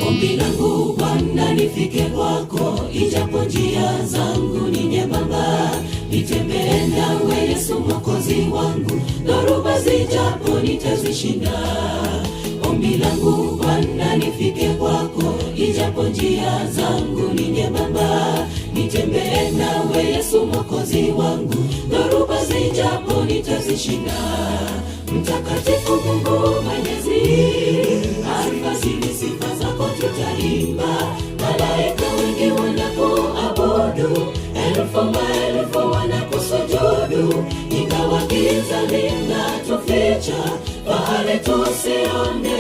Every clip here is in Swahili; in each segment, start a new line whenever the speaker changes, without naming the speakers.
Ombi langu Bwana nifike kwako, ijapo njia zangu ni nyembamba, nitembee nawe Yesu Mwokozi wangu, dhoruba zijapo nitazishinda. Ombi langu Bwana nifike kwako, ijapo njia zangu ni nyembamba, nitembee nawe Yesu Mwokozi wangu, dhoruba zijapo nitazishinda. Mtakatifu Mungu Mwenyezi, alfajiri sifa zako tutaimba, malaika wengi wanapoabudu, elfu maelfu wanakusujudu, ingawa giza linatuficha, fahari tusione.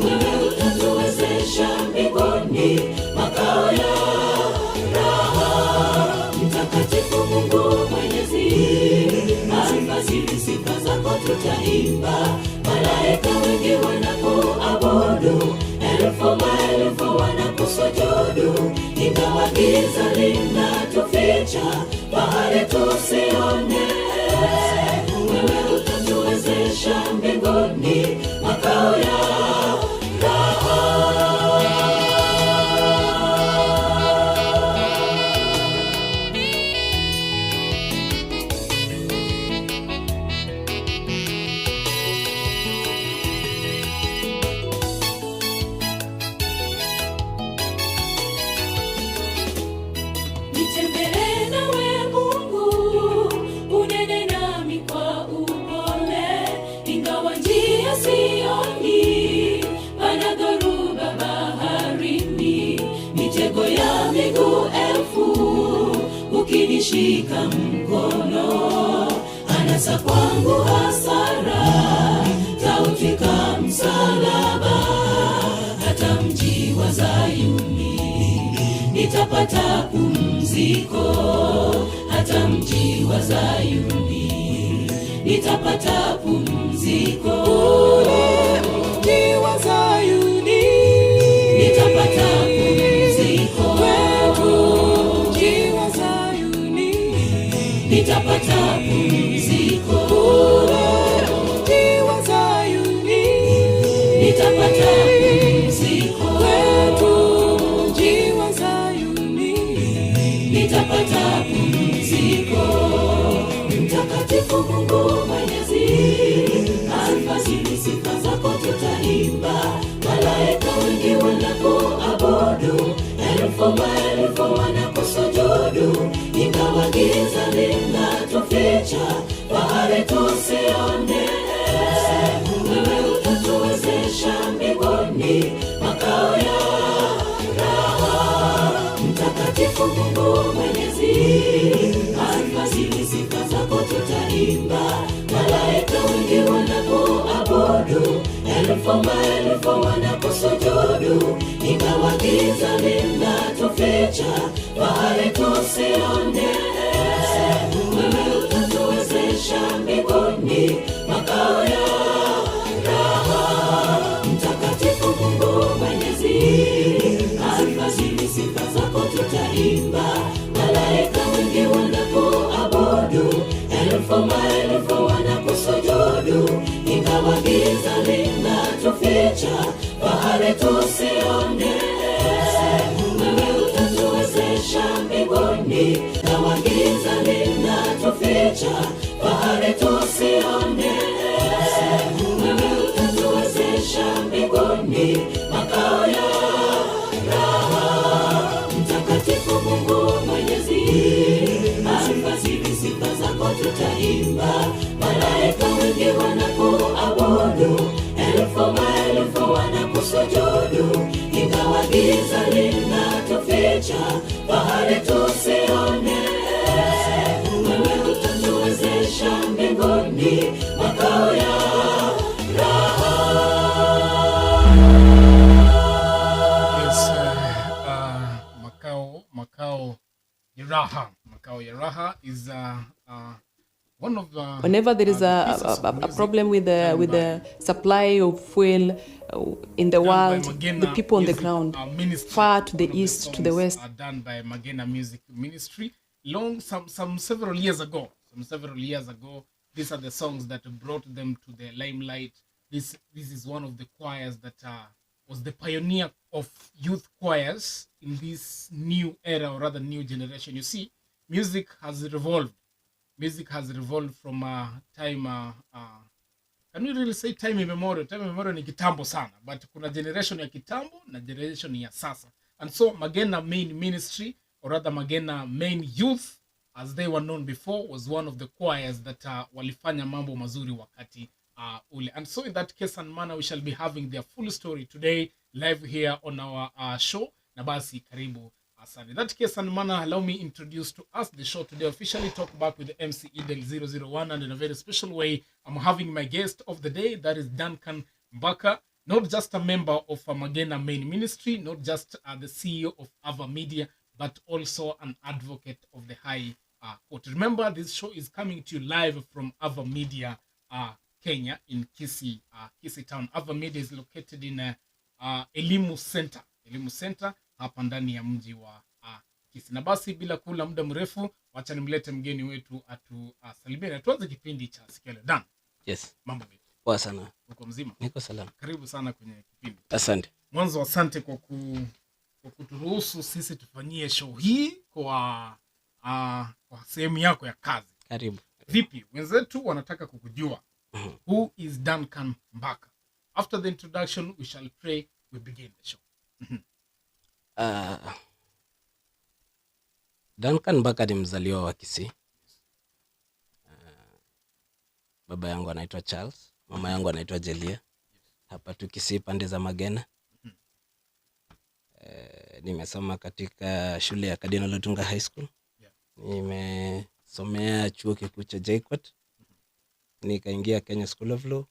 Wewe utatuwezesha mbinguni, makao ya raha. Mtakatifu Mungu Mwenyezi, alfajiri sifa zako tutaimba, malaika wengi wanapoabudu, elfu maelfu wanakusujudu, ingawa giza linatuficha, fahari tusione. Wewe utatuwezesha mbinguni, makao ya raha.
Nitembee nawe Mungu, unene nami kwa upole, ingawa njia sioni, pana dhoruba baharini, mitego ya miguu elfu, ukinishika mkono, anasa kwangu hasara, tautika msalaba, hata mji wa Zayuni nitapata pumziko, hata mji wa Zayuni nitapata pumziko. Mji wa Zayuni nitapata pumziko, mji wa Zayuni nitapata pumziko, mji wa Zayuni nitapata pumziko, mji wa Zayuni nitapata pumziko. Mtakatifu Mungu Mwenyezi, alfajiri sifa zako tutaimba, malaika wengi wanapoabudu, elfu maelfu wanakusujudu, ingawa giza linatuficha, fahari tusione. Wewe utatuwezesha mbinguni, makao ya raha. Mtakatifu Mungu Mwenyezi, alfajiri sifa zako tutaimba, malaika wengi wanapoabudu, elfu maelfu wanakusujudu, ingawa giza linatuficha, fahari tusione. Wewe utatuwezesha mbinguni, makao ya raha. Mtakatifu Mungu Mwenyezi, alfajiri sifa zako tutaimba, malaika wengi wanapoabudu, elfu maelfu wanakusujudu, ingawa giza linatuficha, fahari tusione. Wewe utatuwezesha mbinguni, ingawa giza linatuficha, fahari tusione. Wewe utatuwezesha mbinguni, makao ya raha. Mtakatifu Mungu Mwenyezi, alfajiri sifa zako tutaimba, malaika wengi wanapoabudu, elfu maelfu wanakusujudu, ingawa giza linatuficha, fahari tusione. Wewe utatuwezesha mbinguni, makao ya raha.
Makao ya raha is one of the
Whenever there is a problem with the supply of fuel in the world, the people on the ground, far to the east, to the west,
are done by Magena Music Ministry. Several years ago, these are the songs that brought them to the limelight. This is one of the choirs that was the pioneer of youth choirs in this new era, or rather new generation. You see, music has revolved. Music has revolved from time, can we really say time immemorial? Time immemorial ni kitambo sana, but kuna generation ya kitambo na generation ya sasa. And so Magena Main Ministry, or rather Magena Main Youth, as they were known before, was one of the choirs that walifanya mambo mazuri wakati ule. And so in that case and manner, we shall be having their full story today live here on our show. Na basi karibu asante. In that case and manner, allow me introduce to us the show today. Officially talk back with the MC Edel 001, and in a very special way, I'm having my guest of the day, that is Duncan Mbaka. Not just a member of Magena Main Ministry, not just the CEO of Ava Media, but also an advocate of the High Court. Remember, this show is coming to you live from Ava Media, Kenya, in Kisii Town. Ava Media is located in Elimu Center, hapa ndani ya mji wa Kisii. Na basi bila kula muda mrefu, wacha nimlete mgeni wetu atusalimie na tuanze kipindi cha siku ya leo. Dan.
Yes.
Mambo vipi?
Poa sana.
Uko mzima?
Niko salama.
Karibu sana kwenye kipindi.
Asante.
Mwanzo asante kwa kuturuhusu sisi tufanyie show hii kwa sehemu yako ya kazi.
Karibu.
Vipi? Wenzetu wanataka kukujua. Who is Duncan Mbaka? After the introduction, we shall pray, we begin the show.
Duncan Mbaka ni mzaliwa wa Kisii. Baba yangu anaitwa Charles, mama yangu anaitwa Jelia. Hapa tu Kisii pande za Magena. Nimesoma katika shule ya Cardinal Lutunga High School. Nimesomea chuo kikuu cha JKUAT. Nikaingia Kenya School of Law.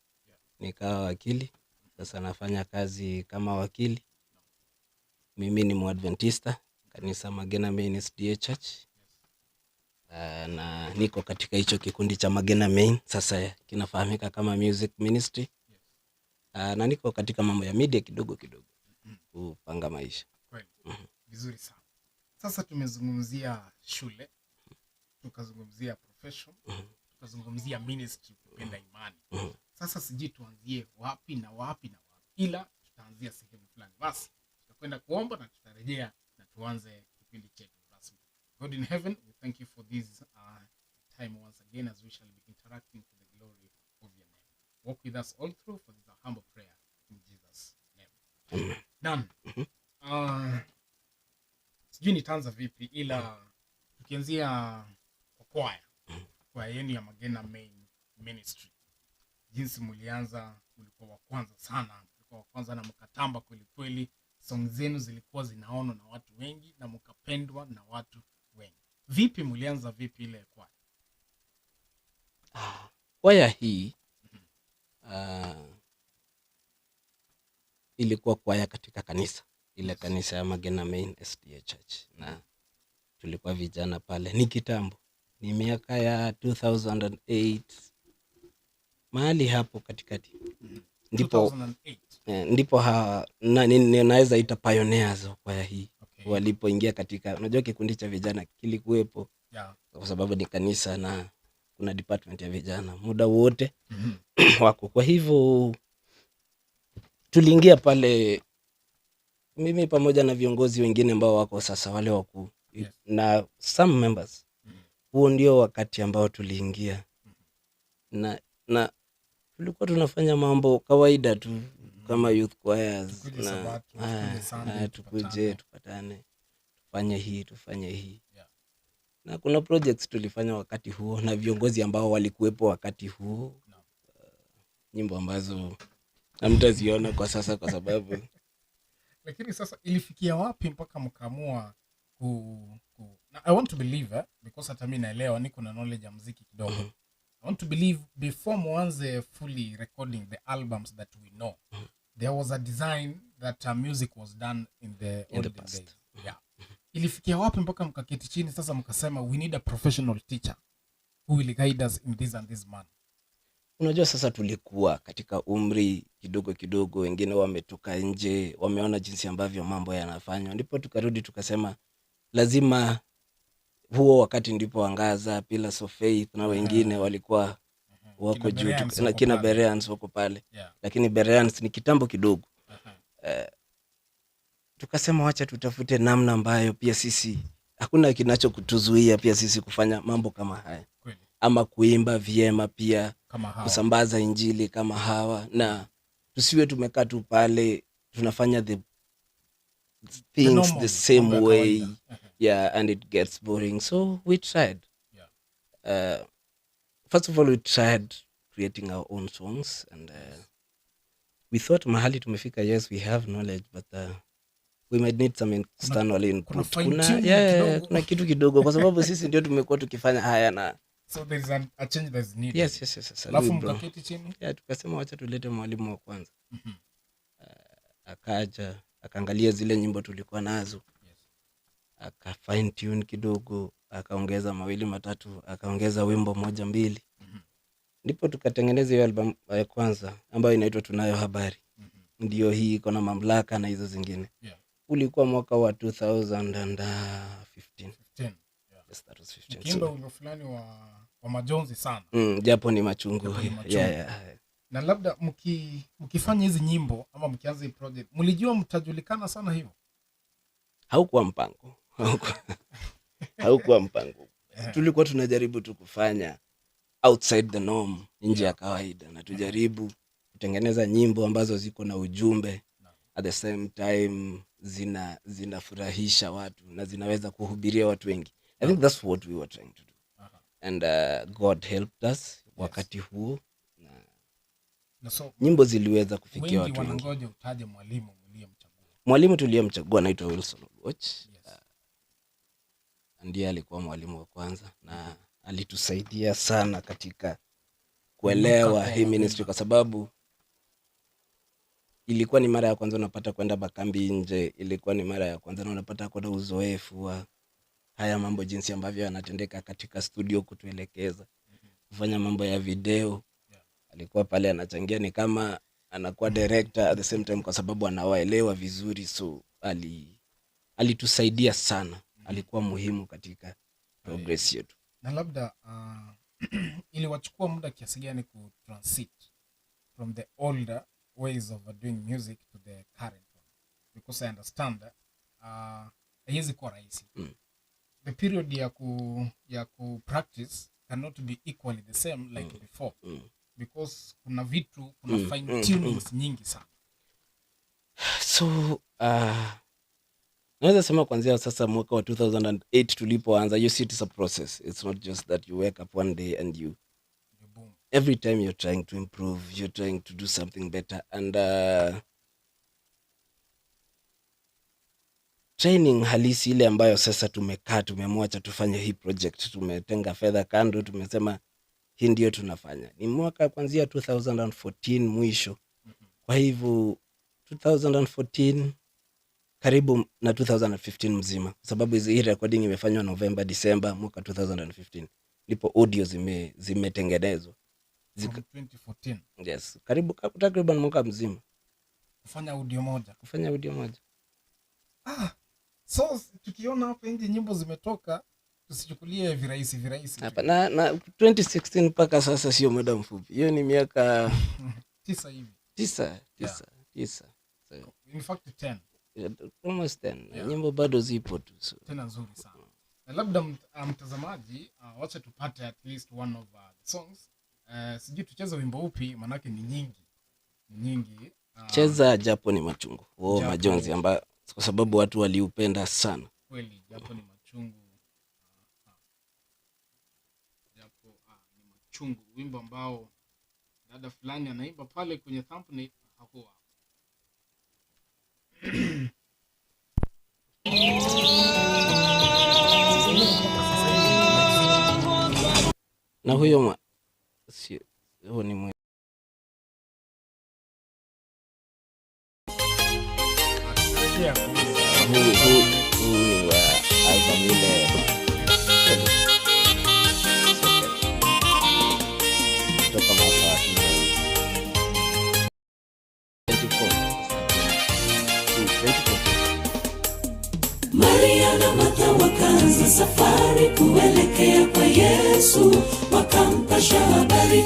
Nikawa wakili. Sasa nafanya kazi kama wakili. Mimi ni Mwadventista, kanisa Magena Main SDA Church. Na niko katika hicho kikundi cha Magena Main, sasa kinafahamika kama Music Ministry. Na niko katika mambo ya media kidogo kupanga maisha.
Kweli. Vizuri sana. Sasa tumezungumzia shule, tukazungumzia profession, tukazungumzia ministry, kupenda imani. Sasa sijui tuanzie wapi na wapi, ila tutaanzia sehemu fulani. Basi tutakwenda kuomba na tutarejea na tuanze kipindi chetu rasmi. God in heaven, we thank you for this time once again as we shall be interacting to the glory of your name. Walk with us all through, for this is a humble prayer in Jesus' name. None. Sijui nitaanza vipi, ila tukianzia kwa kwaya yenu ya Magena Main Ministry. Jinsi mulianza, mlikuwa wa kwanza sana, mlikuwa wa kwanza na mkatamba kweli kweli. Song zenu zilikuwa zinaonwa na watu wengi na mkapendwa na watu wengi. Vipi mulianza vipi ile kwaya?
Kwaya hii ilikuwa kwaya katika kanisa, ile kanisa ya Magena Main SDA Church, na tulikuwa vijana pale. Ni kitambo, ni miaka ya 2008, mahali hapo katikati. Ndipo naweza ita pioneers wa kwaya hii. Okay. Walipoingia katika, unajua kikundi cha vijana kilikuwepo. Yeah. Kwa sababu ni kanisa na kuna department ya vijana muda wote wako. Kwa hivyo tuliingia pale, mimi pamoja na viongozi wengine ambao wako sasa, wale wakuu. Yes. Na some members. Huo ndio wakati ambao tuliingia. Na tulikuwa tunafanya mambo kawaida tu kama youth choirs, na tukuje tupatane, tufanye hii. Yeah. Na kuna projects tulifanya wakati huo na viongozi ambao walikuwepo wakati huo. No. Nyimbo ambazo hamtaziona kwa sasa kwa sababu
lakini sasa ilifikia wapi mpaka mkaamua I want to believe because hata mimi naelewa, niko na knowledge ya muziki kidogo. I want to believe before mwanze fully recording the albums that we know, there was a design that music was done in the past days. Yeah. Ilifikia wapi mpaka mkaketi chini sasa mkasema we need a professional teacher who will guide us in this and this manner?
Unajua sasa tulikuwa katika umri kidogo, wengine wametoka nje, wameona jinsi ambavyo mambo yanafanywa, ndipo tukarudi tukasema lazima huo wakati ndipo angaza Pillars of Faith na wengine walikuwa wako juu, na kina Bereans wako pale. Yeah. Lakini Bereans ni kitambo kidogo. tukasema wacha tutafute namna ambayo pia sisi hakuna kinacho kutuzuia pia sisi kufanya mambo kama haya. Ama kuimba vyema pia kusambaza injili kama hawa, na tusiwe tumekaa tu pale tunafanya the things the same way. Yeah, and it gets boring. So we tried. First of all, we tried creating our own songs, and we thought mahali tumefika, yes, we have knowledge, but we might need some external input. Kuna kitu kidogo kwa sababu sisi ndio tumekuwa tukifanya haya, na
so there is a change that is needed.
Yes.
Alafu mkaketi chini.
Tukasema wacha tulete mwalimu wa kwanza. Akaja, akaangalia zile nyimbo tulikuwa nazo. Aka fine tune kidogo, akaongeza mawili matatu, akaongeza wimbo moja mbili. Ndipo tukatengeneza hiyo album ya kwanza ambayo inaitwa Tunayo Habari. Ndio hii iko na Mamlaka na hizo zingine. Ulikuwa mwaka wa 2015. Yes, that was 15.
Kimba wimbo fulani wa majonzi sana.
Japo ni machungu. Yeah.
Na labda mkifanya hizi nyimbo ama mkianza hii project, mlijua mtajulikana sana hivyo?
Haukuwa mpango. Haukuwa mpango. Tulikuwa tunajaribu tu kufanya outside the norm, nje ya kawaida, na tujaribu kutengeneza nyimbo ambazo ziko na ujumbe, at the same time zinafurahisha watu na zinaweza kuhubiria watu wengi. I think that's what we were trying to do. And God helped us wakati huo, na so, nyimbo ziliweza kufikia watu wengi.
Wanangoja utaje mwalimu mliyemchagua.
Mwalimu tuliyemchagua anaitwa Wilson Watch. Ndiye alikuwa mwalimu wa kwanza, na alitusaidia sana katika kuelewa hii ministry, kwa sababu ilikuwa ni mara ya kwanza unapata kwenda makambi nje, ilikuwa ni mara ya kwanza na unapata kwenda uzoefu wa haya mambo, jinsi ambavyo yanatendeka katika studio, kutuelekeza kufanya mambo ya video. Alikuwa pale anachangia, ni kama anakuwa director at the same time, kwa sababu anawaelewa vizuri. So alitusaidia sana, alikuwa muhimu katika progress yetu.
Na labda ili wachukua muda kiasi gani ku transit from the older ways of doing music to the current one? Because I understand haiwezi kuwa rahisi. The period ya ku practice cannot be equally the same like before. Because kuna vitu, kuna fine tunings nyingi sana.
So naweza sema kuanzia sasa mwaka wa 2008 tulipoanza, you see, it's a process. It's not just that you wake up one day and you boom. Every time you're trying to improve, you're trying to do something better, and training halisi ile ambayo sasa tumemwacha tufanye hii project, tumetenga fedha kando, tumesema hii ndio tunafanya, ni mwaka kuanzia 2014 mwisho. Kwa hivyo 2014 karibu na 2015 mzima, kwa sababu hii recording imefanywa November December mwaka 2015, ndipo audio zimetengenezwa
2014.
Yes, karibu takriban mwaka mzima
kufanya audio moja.
So
tukiona hapa nje nyimbo zimetoka, tusichukulie virahisi
hapa na 2016 mpaka sasa sio muda mfupi, hiyo ni miaka
9 hivi.
9.
So in fact 10.
Almost 10. Nyimbo bado zipo tu, so
tena nzuri sana. Na labda mtazamaji, wacha tupate at least one of the songs. Sijui tucheze wimbo upi, manake ni nyingi.
Cheza Japo ni Machungu. Majonzi, amba kwa sababu watu waliupenda sana.
Kweli, Japo ni Machungu. Japo ni Machungu, wimbo ambao dada fulani anaimba pale kwenye thumbnail hapo.
Na huyo ni mwe huyu wa album ile kutoka mwaka wa 2024.
Maria na Martha wakaanza safari kuelekea kwa Yesu, wakampasha habari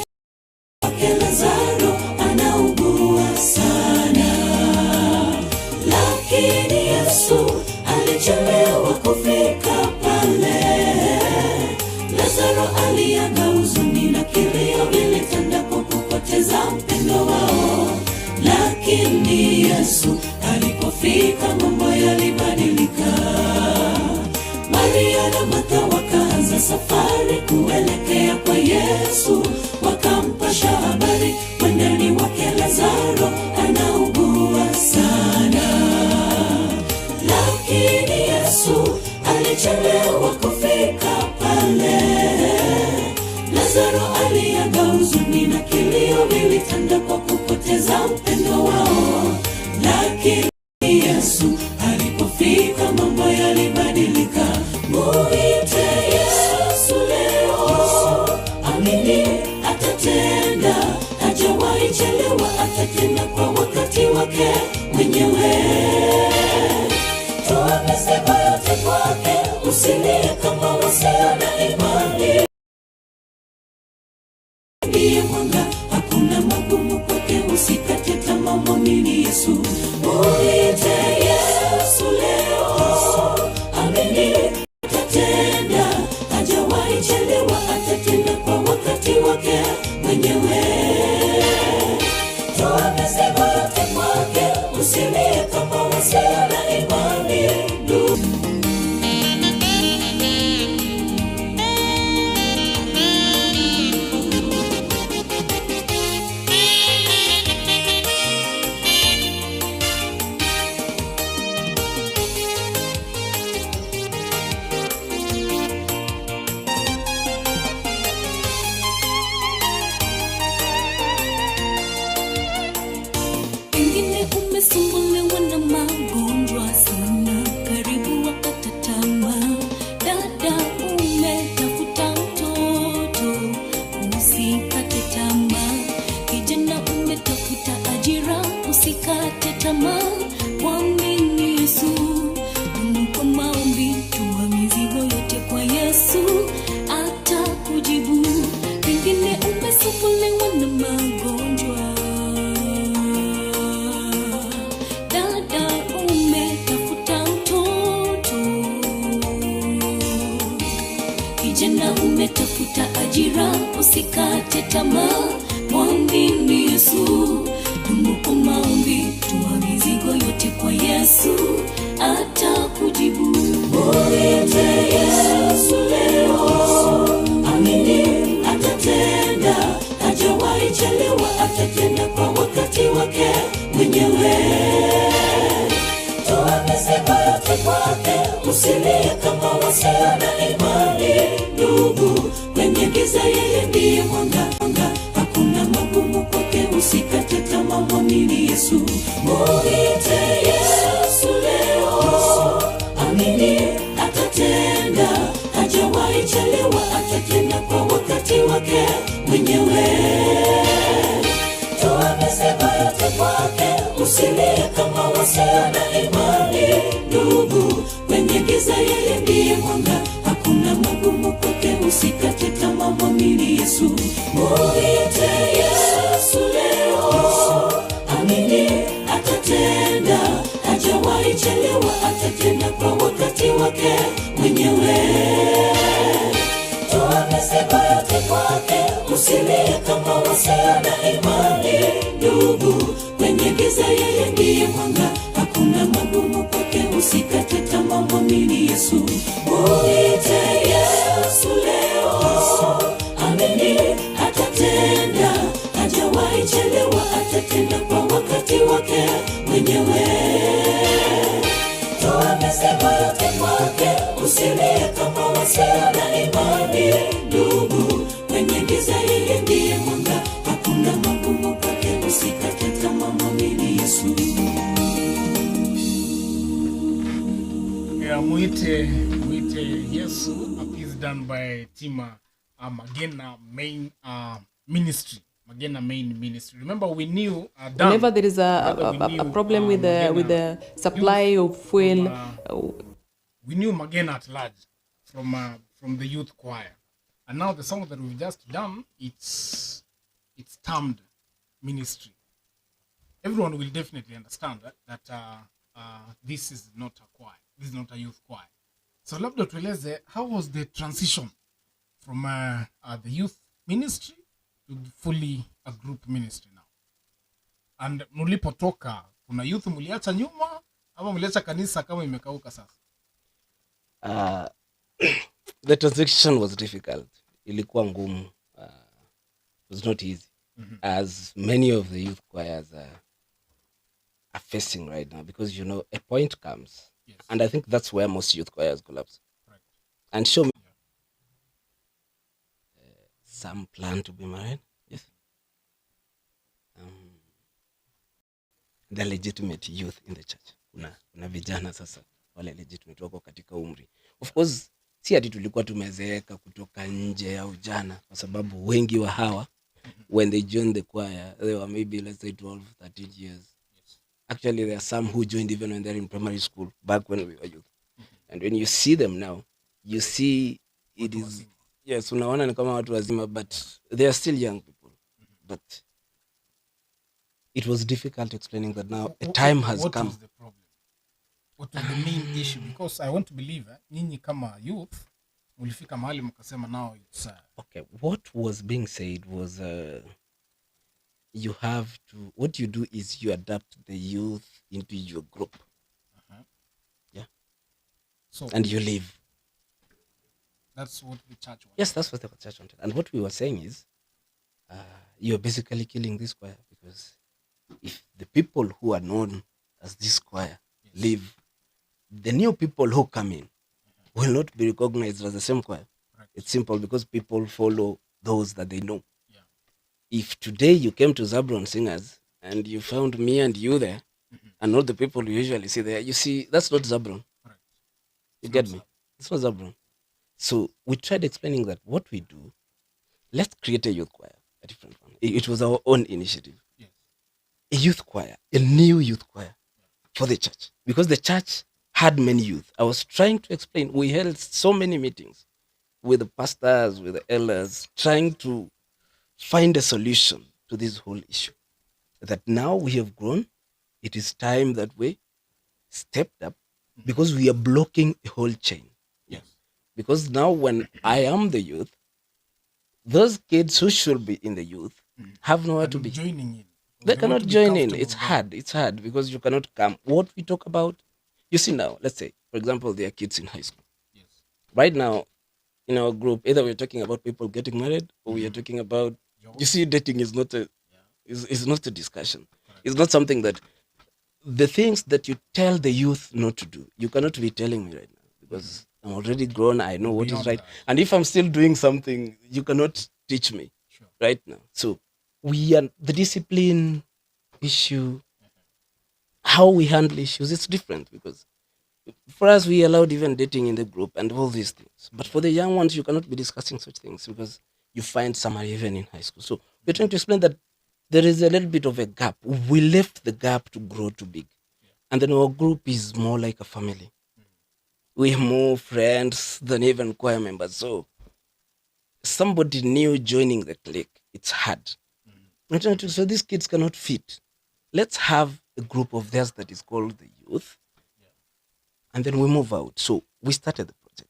kwake Lazaro anaugua sana. lakini Yesu alichelewa kufika pale. Lazaro aliaga, huzuni na kilio vilitanda kwa kupoteza mpendwa wao, lakini Yesu alipofika mambo yalibadilika. Maria na Martha wakaanza safari kuelekea kwa Yesu, wakampasha habari mwandani wake Lazaro anaugua sana. Lakini Yesu alichelewa kufika pale. Lazaro aliaga, huzuni na kilio vilitanda kwa kupoteza mpendwa wao, lakini Yesu alipofika mambo yalibadilika. Muite Yesu leo, amini atatenda, hajawahi chelewa, atatenda kwa wakati wake mwenyewe. Toa mizigo yote kwake, usilie kama wasio na imani. Ndiye mwanga, hakuna magumu kwake, usikate tamaa, mwamini Yesu. Muite Yesu leo, amini atatenda, hajawahi chelewa, atatenda kwa wakati wake mwenyewe. Toa mizigo yote kwake, usilie kama wasio na imani. Umesumbuliwa na magonjwa sana, karibu wakata tamaa. Dada, umetafuta mtoto, usikate tamaa. Kijana, umetafuta ajira, usikate tamaa, mwamini Yesu. Kwa maombi, toa mizigo yote kwa Yesu, atakujibu. Pengine umesumbuliwa na magonjwa, umetafuta ajira, usikate tamaa, mwamini Yesu. Kwa maombi, toa mizigo yote kwa Yesu, atakujibu. Muite Yesu leo, amini atatenda, hajawahi chelewa, atatenda kwa wakati wake mwenyewe. Toa mizigo yote kwake, usilie kama wasio na imani. Ndugu, kwenye giza yeye ndiye mwanga, hakuna magumu kwake, usikate tamaa, mwamini Yesu. Muite Yesu leo, amini atatenda, hajawahi chelewa, atatenda kwa wakati wake mwenyewe. Toa mizigo yote kwake, usilie kama wasio na imani. Ndugu, kwenye giza yeye ndiye mwanga, hakuna magumu kwake, usikate tamaa, mwamini Yesu. Muite Yesu leo, amini atatenda, hajawahi chelewa, atatenda kwa wakati wake mwenyewe. Toa mizigo yote kwake, usilie kama wasio na imani. Ndugu, kwenye giza yeye ndiye mwanga, hakuna magumu kwake, usikate tamaa, mwamini Yesu. Muite Yesu leo, amini atatenda, hajawahi chelewa, atatenda kwa wakati wake mwenyewe. Toa mizigo yote kwake, usilie kama wasio na imani. Ndugu, kwenye giza yeye ndiye mwanga, hakuna magumu kwake, usikate tamaa, mwamini Yesu.
Muite Yesu. A piece done by team Magena main ministry. Magena main ministry. Remember, we knew
whenever there is a problem with the supply of fuel,
we knew Magena at large from the youth choir, and now the song that we've just done, it's termed ministry. Everyone will definitely understand that this is not a choir, this is not a youth choir. So labda tueleze, how was the transition from the youth ministry to fully a group ministry now? And mlipotoka, kuna youth mliacha nyuma ama mliacha kanisa kama imekauka sasa?
The transition was difficult. Ilikuwa ngumu. It was not easy. As many of the youth choirs are facing right now, because a point comes,
Yes.
and I think that's where most youth choirs collapse.
Right.
And show me some plan to be married. Yes. The legitimate youth in the church. Kuna vijana sasa wale legitimate wako katika umri. Of course, si ati tulikuwa tumezeeka kutoka nje ya ujana, kwa sababu wengi wa hawa when they joined the choir they were maybe, let's say, 12, 13 years.
Yes.
Actually, there are some who joined even when they're in primary school, back when we were youth. And when you see them now, you see it is, yes, unaona ni kama watu wazima, but they are still young people. But it was difficult explaining that now a time has
what
come.
Was the problem? What was the main issue? Because I want to believe nyinyi kama youth mulifika mahali mkasema now it's
okay, what was being said was you have to, what you do is you adapt the youth into your group. Yeah.
So
and you leave.
That's what the church wanted.
Yes, that's what the church wanted. And what we were saying is you're basically killing this choir, because if the people who are known as this choir leave, the new people who come in will not be recognized as the same choir.
Right.
It's simple, because people follow those that they know.
Yeah.
If today you came to Zabron Singers and you found me and you there, and not the people you usually see there, you see, that's not Zabron.
Right.
You get me? It's not Zabron. So we tried explaining that what we do, let's create a youth choir, a different one. It was our own initiative.
Yes.
A youth choir, a new youth choir for the church, because the church had many youth. I was trying to explain, we held so many meetings with the pastors, with the elders, trying to find a solution to this whole issue. That now we have grown, it is time that we stepped up, because we are blocking a whole chain.
Yes.
Because now when I am the youth, those kids who should be in the youth have nowhere to be.
Joining in.
They cannot join in. It's hard. It's hard because you cannot come. What we talk about, you see now, let's say, for example, there are kids in high school.
Yes.
Right now, in our group, either we're talking about people getting married, or we are talking about, you see, dating is not is not a discussion.
Correct.
It's not something that, the things that you tell the youth not to do, you cannot be telling me right now, because I'm already grown. I know what is right. And if I'm still doing something, you cannot teach me right now. So we are, the discipline issue, how we handle issues, it's different, because for us, we allowed even dating in the group and all these things. But for the young ones, you cannot be discussing such things, because you find somebody even in high school. So we're trying to explain that there is a little bit of a gap. We left the gap to grow too big. And then our group is more like a family. We have more friends than even choir members. So somebody new joining the clique, it's hard. So these kids cannot fit. Let's have a group of theirs that is called the youth. And then we move out. So we started the project.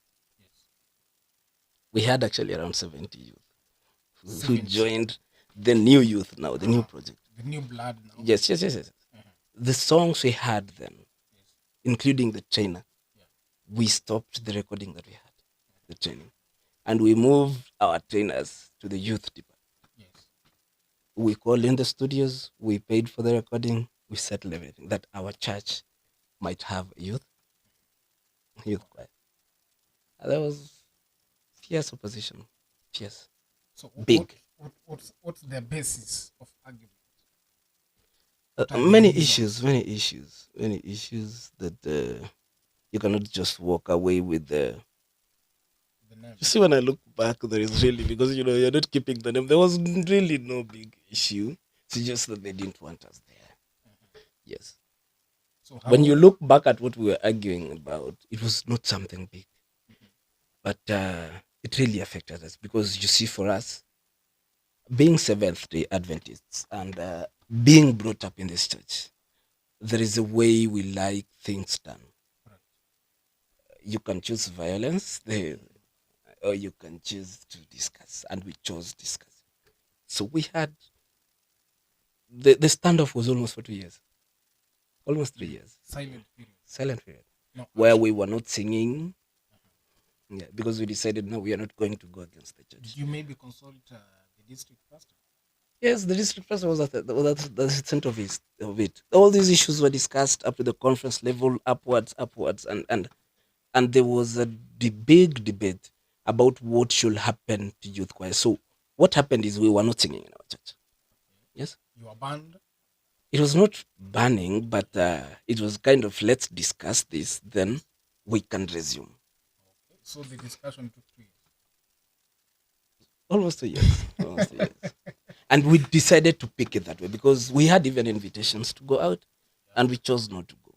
We had actually around 70 youth who joined the new youth now, the new project.
The new blood now.
Yes. The songs we had then, including the trainer, we stopped the recording that we had, the training. And we moved our trainers to the youth department.
Yes.
We called in the studios, we paid for the recording, we settled everything, that our church might have a youth choir. And there was fierce opposition. Fierce.
So
big.
What's the basis of argument?
Many issues that you cannot just walk away with the name. You see, when I look back, there is really, because you're not keeping the name, there was really no big issue. It's just that they didn't want us there. Yes. So when you look back at what we were arguing about, it was not something big. But it really affected us, because you see, for us, being Seventh-day Adventists and being brought up in this church, there is a way we like things done. You can choose violence, or you can choose to discuss, and we chose discuss. So we had the standoff was almost for 2 years, almost 3 years.
Silent period.
No, where we were not singing, because we decided no, we are not going to go against the church.
Did you maybe consult the district pastor?
Yes, the district pastor was at the center of it. All these issues were discussed up to the conference level, upwards, and there was a big debate about what should happen to youth choir. So what happened is we were not singing in our church. Yes?
You were banned?
It was not banning, but it was kind of, let's discuss this, then we can resume.
Okay. So the discussion took 2 years?
Almost 2 years. Almost 2 years. And we decided to pick it that way because we had even invitations to go out, and we chose not to go.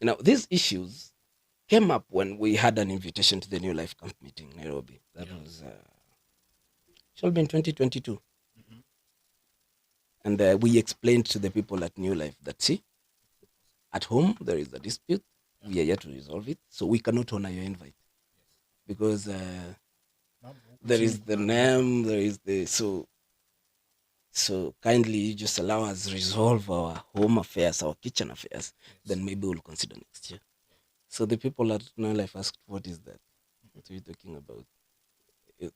Now, these issues came up when we had an invitation to the New Life Camp meeting in Nairobi. That was, shall be in 2022. And we explained to the people at New Life that, see, at home there is a dispute. We are here to resolve it. So we cannot honor your invite. Because there is the name, there is the... So kindly just allow us resolve our home affairs, our kitchen affairs. Then maybe we'll consider next year. So the people at New Life asked, what is that? What are you talking about? What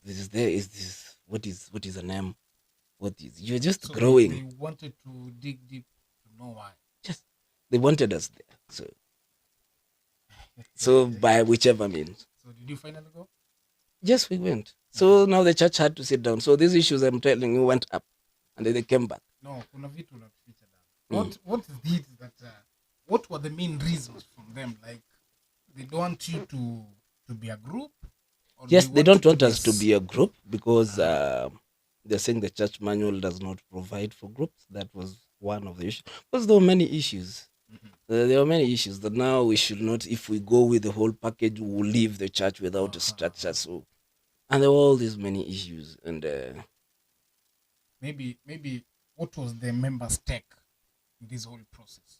is a name? What is, you're just growing.
They wanted to dig deep to know why.
Yes, they wanted us there. So by whichever means.
So did you finally go?
Yes, we went. So now the church had to sit down. So these issues I'm telling you went up, and then they came back.
No, kuna vitu na feature down. What did that? What were the main reasons from them? Like they don't want you to be a group.
Yes, they don't want us to be a group because they're saying the church manual does not provide for groups. That was one of the issues. Because there were many issues. There were many issues that now we should not, if we go with the whole package, we will leave the church without a structure. So, and there were all these many issues. And
maybe what was the members' take in this whole process?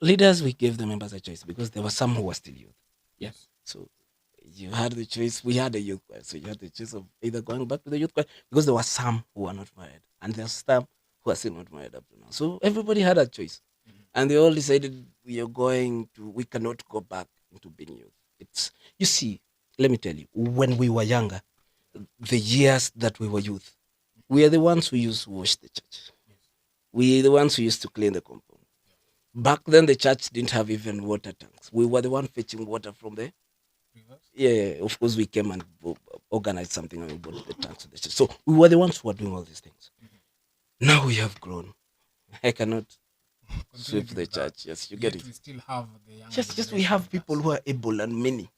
Leaders, we gave the members a choice because there were some who were still youth.
Yes.
So you had the choice. We had a youth choir, so you had the choice of either going back to the youth choir because there were some who were not married, and there's some who are still not married up to now. So everybody had a choice, and they all decided we cannot go back into being youth. It's, you see, let me tell you, when we were younger, the years that we were youth, we are the ones who used to wash the church. We are the ones who used to clean the compound. Back then, the church didn't have even water tanks. We were the one fetching water from the rivers. Yeah, of course, we came and organized something and we brought the tanks to the church. So we were the ones who were doing all these things. Now we have grown. I cannot sweep the church. Yes, you get it.
We still have the young.
Just we have people who are able and many.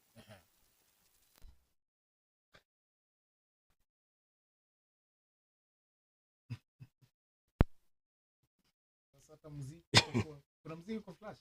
Kuna muziki kwa flash.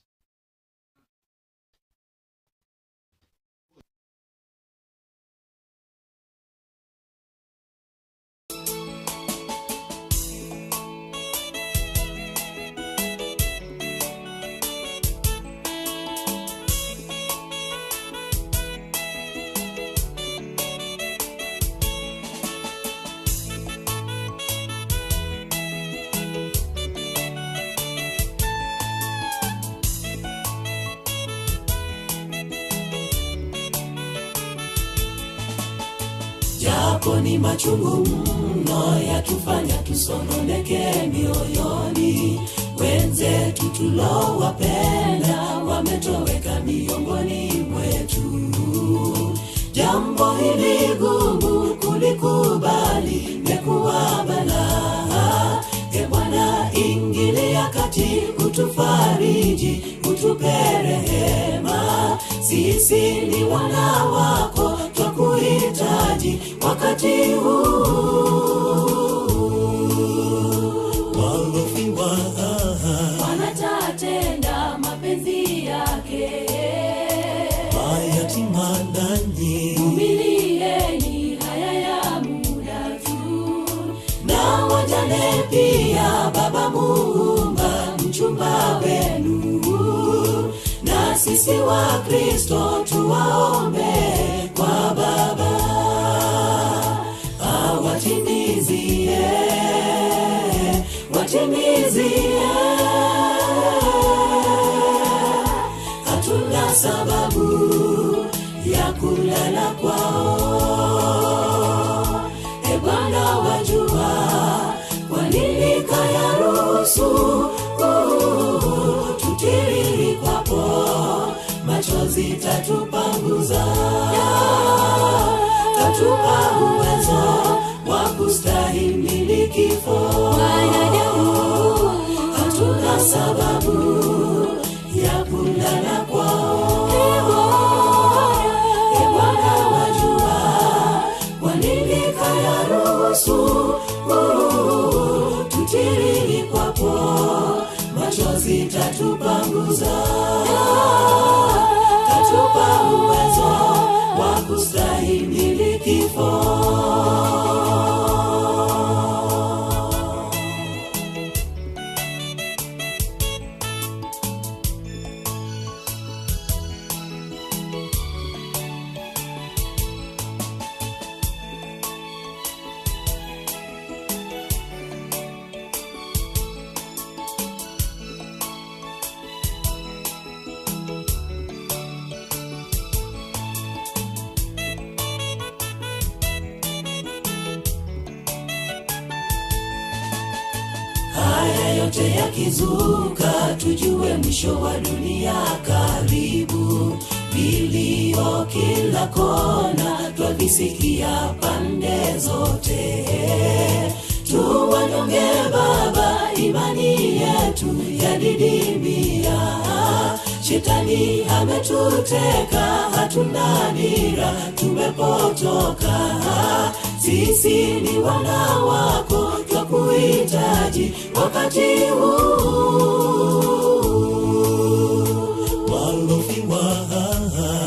Japo ni machungu mno yatufanya tusononeke mioyoni, wenzetu tulowapenda wametoweka miongoni mwetu. Jambo hili gumu kulikubali limekuwa balaa. Ee Bwana, ingilia kati, utufariji, utupe rehema. Sisi ni wana wako, twakuhitaji wakati huu. Walofiwa wanatatenda mapenzi yake, mayatima nanyi vumilieni, haya ya muda tu. Na wajane pia, Baba Muumba, mchumba wewe wa Kristo tuwaombe kwa Baba awatimizie, watimizie. Hatuna sababu ya kulala kwao. E Bwana wajua kwa nini kayaruhusu tutiriri kwapo, machozi tatupanguza, tatupa uwezo wa kustahimili kifo. Hatuna sababu ya kulala kwao. E Bwana wajua kwa nini kayaruhusu tutiriri kwapo, machozi tatupanguza, tatupa uwezo wa kustahimili kifo. Haya yote yakizuka, tujue mwisho wa dunia karibu. Vilio kila kona twavisikia pande zote. Tuwanyonge Baba, imani yetu yadidimia. Shetani ametuteka, hatuna dira, tumepotoka. Sisi ni wana wako, twakuhitaji wakati huu. Walofiwa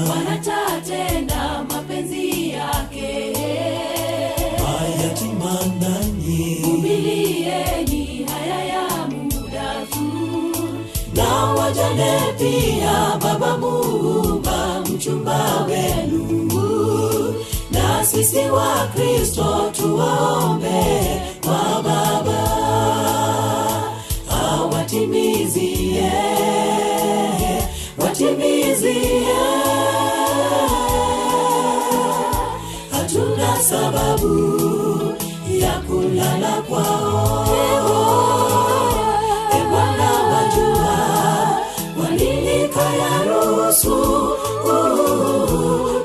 wanatatenda mapenzi yake. Mayatima nanyi, umilieni haya ya muda tu. Na wajane pia, Baba Muumba mchumba wenu. Na sisi wa Kristo tuwaombe kwa Baba awatimizie, watimizie. Hatuna sababu ya kulala kwao. E Bwana wajua kwa nini kayaruhusu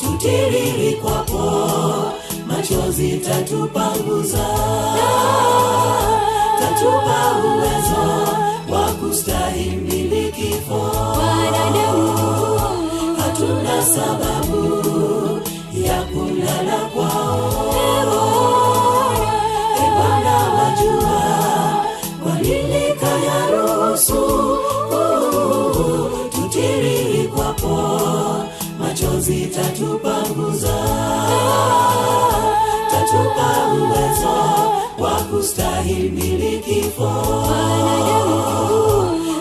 tutiriri kwapo, machozi tatupanguza, tatupa uwezo wa kustahimili kifo. Hatuna sababu ya kulala kwao. E Bwana wajua kwa nini kayaruhusu tutiriri kwapo, machozi tatupanguza, tatupa uwezo wa kustahimili kifo.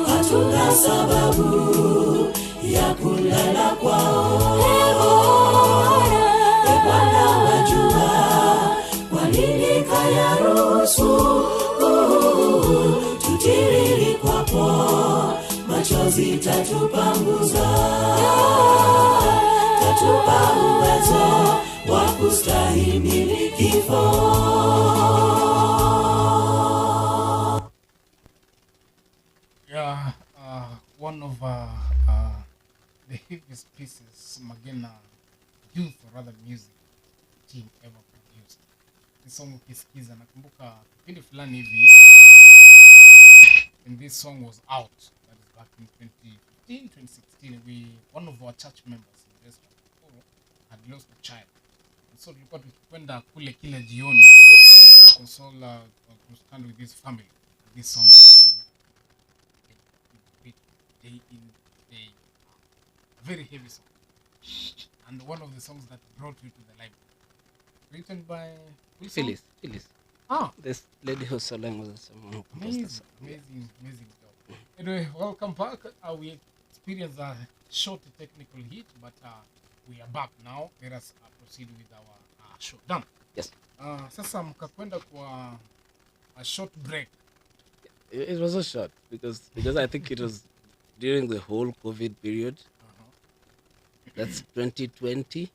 Hatuna sababu ya kulala kwao. E Bwana wajua kwa nini kayaruhusu tutiriri kwapo, machozi tatupanguza, tatupa uwezo wa kustahimili kifo.
Yeah, one of the heaviest pieces Magena youth or rather music team ever produced. This song ukisikiza nakumbuka kipindi fulani hivi when this song was out, that is back in 2015-2016, one of our church members in West had lost a child. And so tulikuwa tukikwenda kule kila jioni to console, to stand with his family. This song day in, day out. A very heavy song. And one of the songs that brought you to the library. Written by
Phyllis.
Ah,
This lady who sang was someone who composed the song.
amazing job. Anyway, welcome back. We experienced a short technical hit, but we are back now. Let us proceed with our show. Done.
Yes.
Sasa mkakwenda kwa a short break.
It was so short because I think it was during the whole COVID period. That's 2020.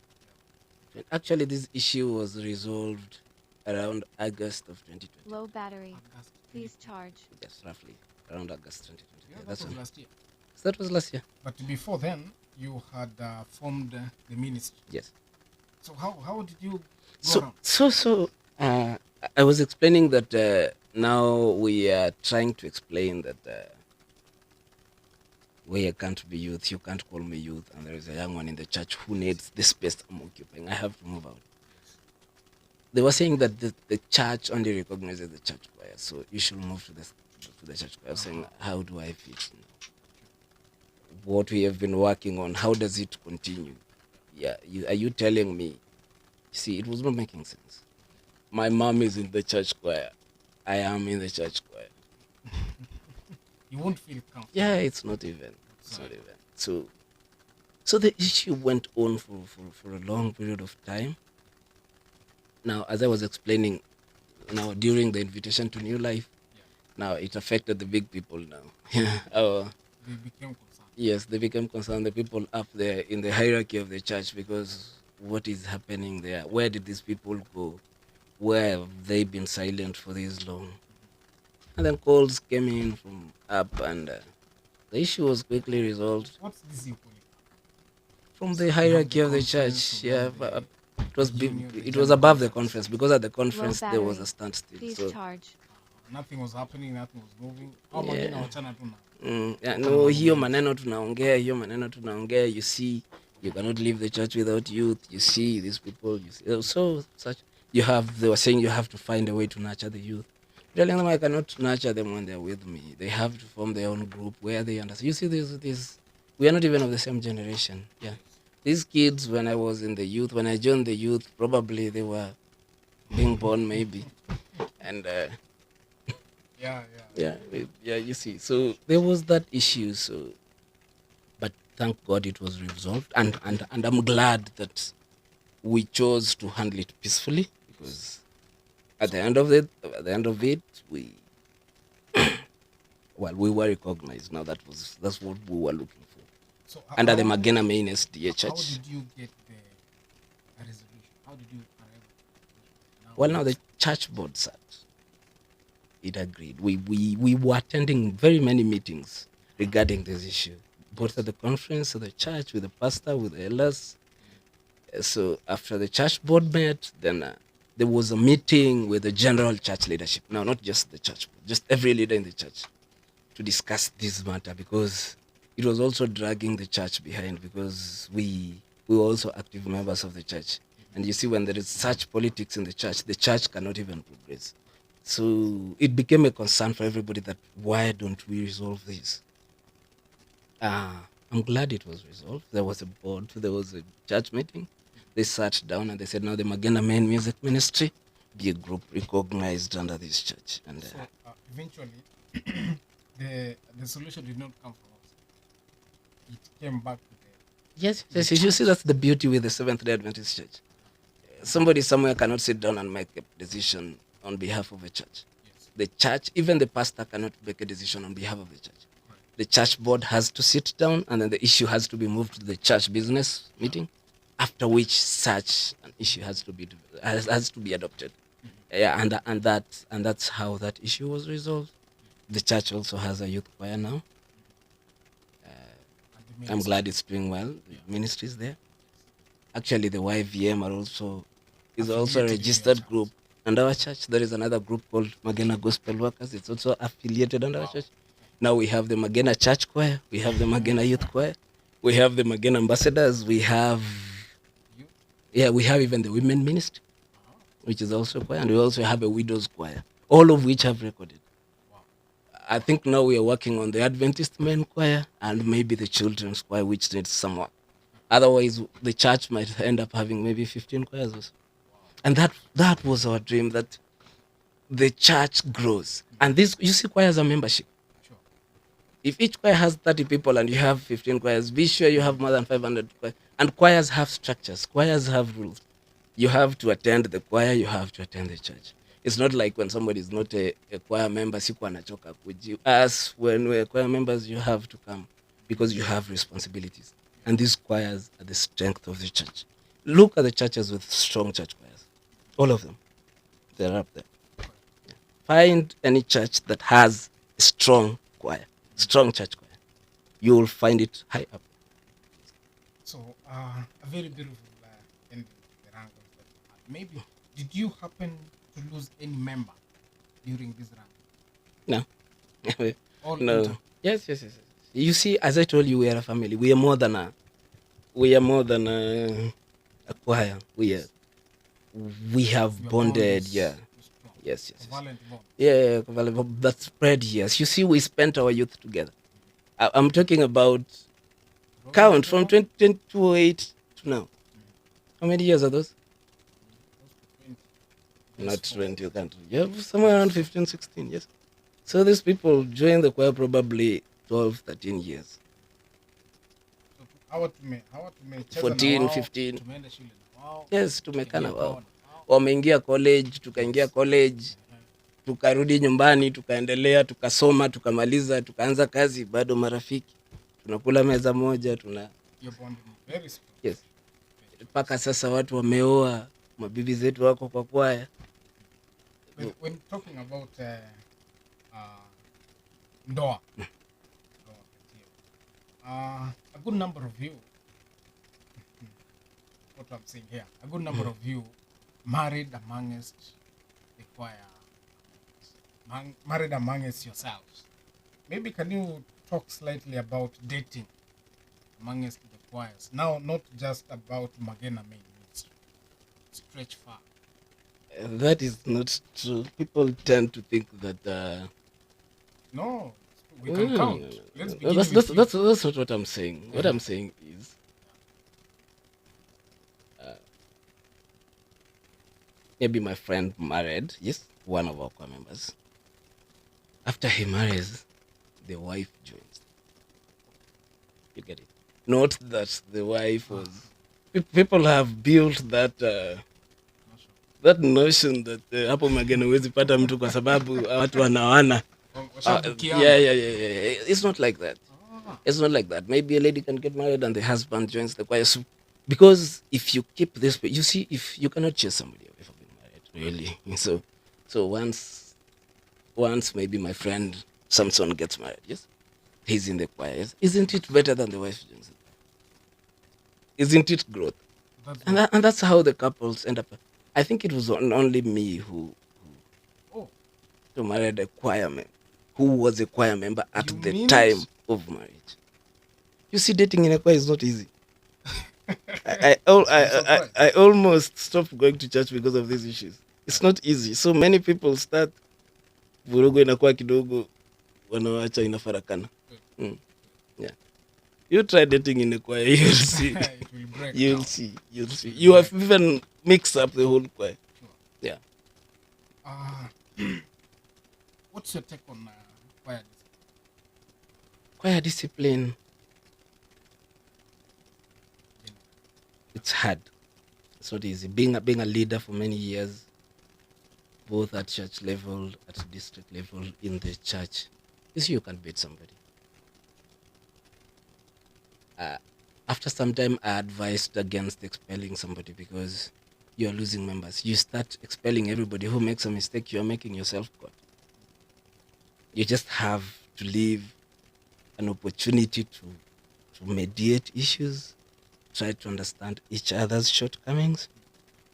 Actually, this issue was resolved around August of 2020.
Low battery. Please charge.
Yes, roughly around August 2020.
Yeah, that was last year.
So that was last year.
But before then, you had formed the ministry.
Yes.
So how did you go around?
So I was explaining that now we are trying to explain that we can't be youth. You can't call me youth, and there is a young one in the church who needs the space I'm occupying. I have to move out. They were saying that the church only recognizes the church choir, so you should move to the church choir. I was saying, how do I fit? What we have been working on, how does it continue? Yeah, are you telling me? See, it was not making sense. My mom is in the church choir. I am in the church choir.
You won't feel comfortable.
Yeah, it's not even. So the issue went on for a long period of time. Now, as I was explaining, now during the invitation to new life, now it affected the big people now.
They became concerned.
Yes, they became concerned, the people up there in the hierarchy of the church, because what is happening there? Where did these people go? Where have they been silent for this long? And then calls came in from up, and the issue was quickly resolved.
What's this you call it?
From the hierarchy of the church, yeah. It was above the conference, because at the conference there was a standstill.
Please
So
charge.
Nothing was happening, nothing was moving.
hiyo maneno tunaongea, you see, you cannot leave the church without youth. You see these people, they were saying you have to find a way to nurture the youth. Telling them I cannot nurture them when they're with me. They have to form their own group where they understand. You see, this we are not even of the same generation. Yeah, these kids, when I was in the youth, when I joined the youth, probably they were being born maybe, and yeah. You see, so there was that issue. So, but thank God it was resolved, and I'm glad that we chose to handle it peacefully, because at the end of it, we we were recognized. Now that's what we were looking for.
So
Under the Magena Main SDA Church.
How did you get the resolution? How did you arrive?
Well, now the church board sat. It agreed. We were attending very many meetings regarding this issue, both at the conference, at the church, with the pastor, with the elders. So after the church board met, then there was a meeting with the general church leadership. Now, not just the church board, just every leader in the church, to discuss this matter, because it was also dragging the church behind, because we were also active members of the church. And you see, when there is such politics in the church cannot even progress. So it became a concern for everybody that why don't we resolve this? I'm glad it was resolved. There was a board, there was a church meeting. They sat down and they said, now the Magena Main Music Ministry be a group recognized under this church. And
so eventually, the solution did not come from us. It came back to the...
Yes. You see, that's the beauty with the Seventh-day Adventist Church. Somebody somewhere cannot sit down and make a decision on behalf of a church.
Yes.
The church, even the pastor cannot make a decision on behalf of the church. Right. The church board has to sit down, and then the issue has to be moved to the church business meeting, after which such an issue has to be adopted. Yeah, and that's how that issue was resolved. The church also has a youth choir now. I'm glad it's doing well. The ministry is there. Actually, the YVM is also a registered group under our church. There is another group called Magena Gospel Workers. It's also affiliated under our church. Now we have the Magena Church Choir. We have the Magena Youth Choir. We have the Magena Ambassadors. We have even the Women Ministry, which is also a choir. And we also have a Widows Choir, all of which have recorded. I think now we are working on the Adventist Men Choir and maybe the Children's Choir, which needs some work. Otherwise, the church might end up having maybe 15 choirs also. And that was our dream, that the church grows. And this, you see, choirs are membership.
Sure.
If each choir has 30 people and you have 15 choirs, be sure you have more than 500 choirs. And choirs have structures. Choirs have rules. You have to attend the choir, you have to attend the church. It's not like when somebody is not a choir member, siku anachoka kuji. As when we're choir members, you have to come because you have responsibilities. And these choirs are the strength of the church. Look at the churches with strong church choirs. All of them. They're up there. Find any church that has a strong choir, strong church choir. You will find it high up.
So, a very beautiful ending, Rango. Maybe, did you happen to lose any member during this run?
No.
All
No. Yes. You see, as I told you, we are a family. We are more than a choir. We have
Your
bonded.
bond is
Yeah.
strong.
Yes.
Violent bond.
Yeah. That spread years. You see, we spent our youth together. I'm talking about count from 2008 to now. How many years are those? Not 20, you can't. Yeah, somewhere around 15, 16, yes. So these people joined the choir probably 12, 13 years.
Hawa tumecheza
14,
na wao,
15.
tumeenda shule na wao.
Yes, tumekana
tukaingia
wao.
kwao na wao.
Wameingia college, tukaingia college, tukarudi nyumbani, tukaendelea, tukasoma, tukamaliza, tukaanza kazi, bado marafiki. Tunakula meza moja,
Your bond is very strong.
yes. Mpaka sasa watu wameoa, mabibi zetu wako kwa kwaya.
When talking about ndoa, a good number of you, what I'm saying here, a good number of you married amongst the choir, married amongst yourselves. Maybe can you talk slightly about dating amongst the choirs? Now, not just about Magena main ministry, stretch far.
That is not true. People tend to think that.
No, we can count. Let's begin
That's
with you.
not what I'm saying. What I'm saying is, maybe my friend married, yes, one of our choir members. After he marries, the wife joins. You get it? Not that the wife was. People have built that notion that hapo Magena huwezi pata mtu kwa sababu watu wanaoana. Yeah. It's not like that. It's not like that. Maybe a lady can get married and the husband joins the choir. So, because if you keep this, you see, if you cannot chase somebody away from being married, really. So once maybe my friend Samson gets married, yes, he's in the choir. Yes? Isn't it better than the wife joins it? Isn't it growth? And that's how the couples end up. I think it was only me who married a choir member, who was a choir member at the time of marriage. You see, dating in a choir is not easy. I almost stopped going to church because of these issues. It's not easy. So many people start vurugu inakuwa kidogo, wanawacha inafarakana. Yeah. You try dating in a choir, you'll see. You'll see. You have even mixed up the whole choir. Yeah.
What's your take on choir discipline?
Choir discipline. It's hard. It's not easy. Being a leader for many years, both at church level, at district level, in the church, you see, you can beat somebody. After some time, I advised against expelling somebody because you're losing members. You start expelling everybody who makes a mistake, you're making yourself God. You just have to leave an opportunity to mediate issues, try to understand each other's shortcomings,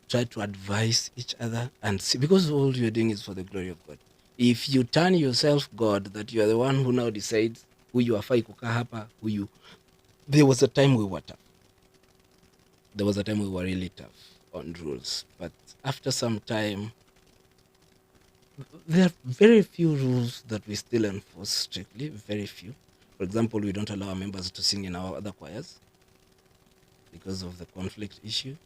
try to advise each other, and see, because all you're doing is for the glory of God. If you turn yourself God, that you are the one who now decides who you are, kukaa hapa, who you. There was a time we were tough. There was a time we were really tough on rules. But after some time, there are very few rules that we still enforce strictly, very few. For example, we don't allow our members to sing in our other choirs because of the conflict issue.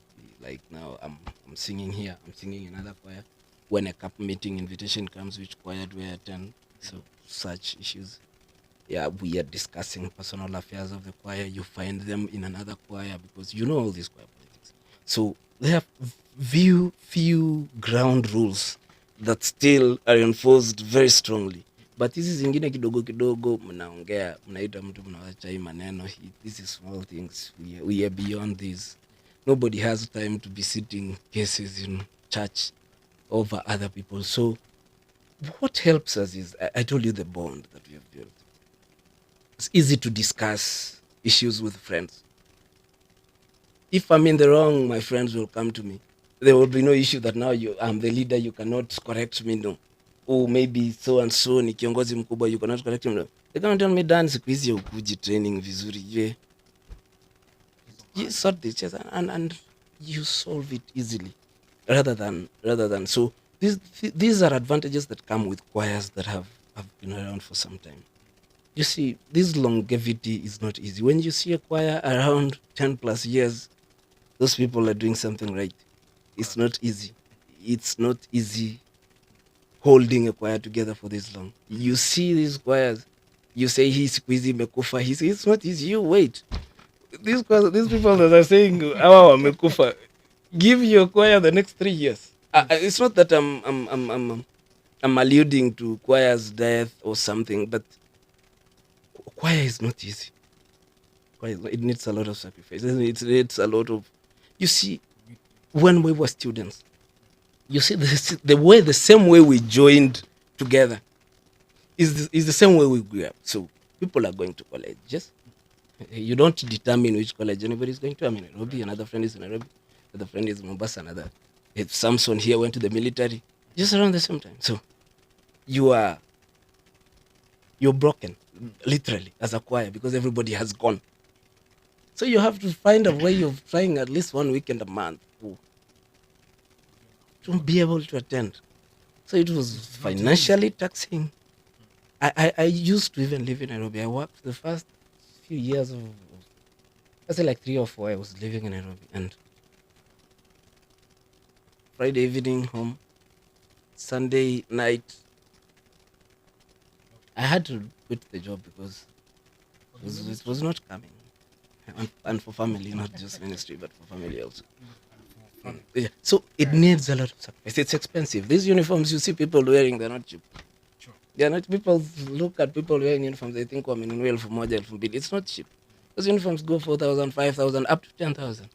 Like now, I'm singing here, I'm singing in another choir. When a cup meeting invitation comes, which choir do I attend? So such issues. Yeah, we are discussing personal affairs of the choir. You find them in another choir because you know all these choir politics. So they have few ground rules that still are enforced very strongly, but hizi zingine kidogo kidogo mnaongea, mnaita mtu, mnawacha hii maneno hii, this is small things, we are beyond this. Nobody has time to be sitting cases in church over other people. So what helps us is, I told you, the bond that we have built. It's easy to discuss issues with friends. If I'm in the wrong, my friends will come to me. There will be no issue that now I'm the leader, you cannot correct me. No. Oh, maybe so and so ni kiongozi mkubwa, you cannot correct him. No. They can't tell me, Dan, siku hizi ukuji training vizuri. You sort this and you solve it easily rather than so these are advantages that come with choirs that have been around for some time. You see, this longevity is not easy. When you see a choir around 10 plus years, those people are doing something right. It's not easy. It's not easy holding a choir together for this long. You see these choirs, you say he's squeezy mekufa, he says it's not easy. You wait. These people that are saying awa wamekufa, give your choir the next 3 years. It's not that I'm alluding to choir's death or something, but choir is not easy. It needs a lot of sacrifice. It needs a lot of. You see, when we were students, you see the same way we joined together is the same way we grew up. So people are going to college. Just you don't determine which college anybody is going to. I mean, Nairobi, another friend is in Nairobi, another friend is in Mombasa, another. If Samson here went to the military, just around the same time. So you're broken, literally, as a choir, because everybody has gone. So you have to find a way of trying at least 1 weekend a month to be able to attend. So it was financially taxing. I used to even live in Nairobi. I worked the first few years of, I say like 3 or 4, I was living in Nairobi. And Friday evening home, Sunday night, I had to quit the job because it was not coming. And for family, not just ministry, but for family also. Yeah. So it needs a lot of sacrifice. It's expensive. These uniforms you see people wearing, they're not cheap.
Sure.
They're not. People look at people wearing uniforms, they think, elfu moja, elfu mbili. It's not cheap. Those uniforms go 4,000, 5,000, up to 10,000.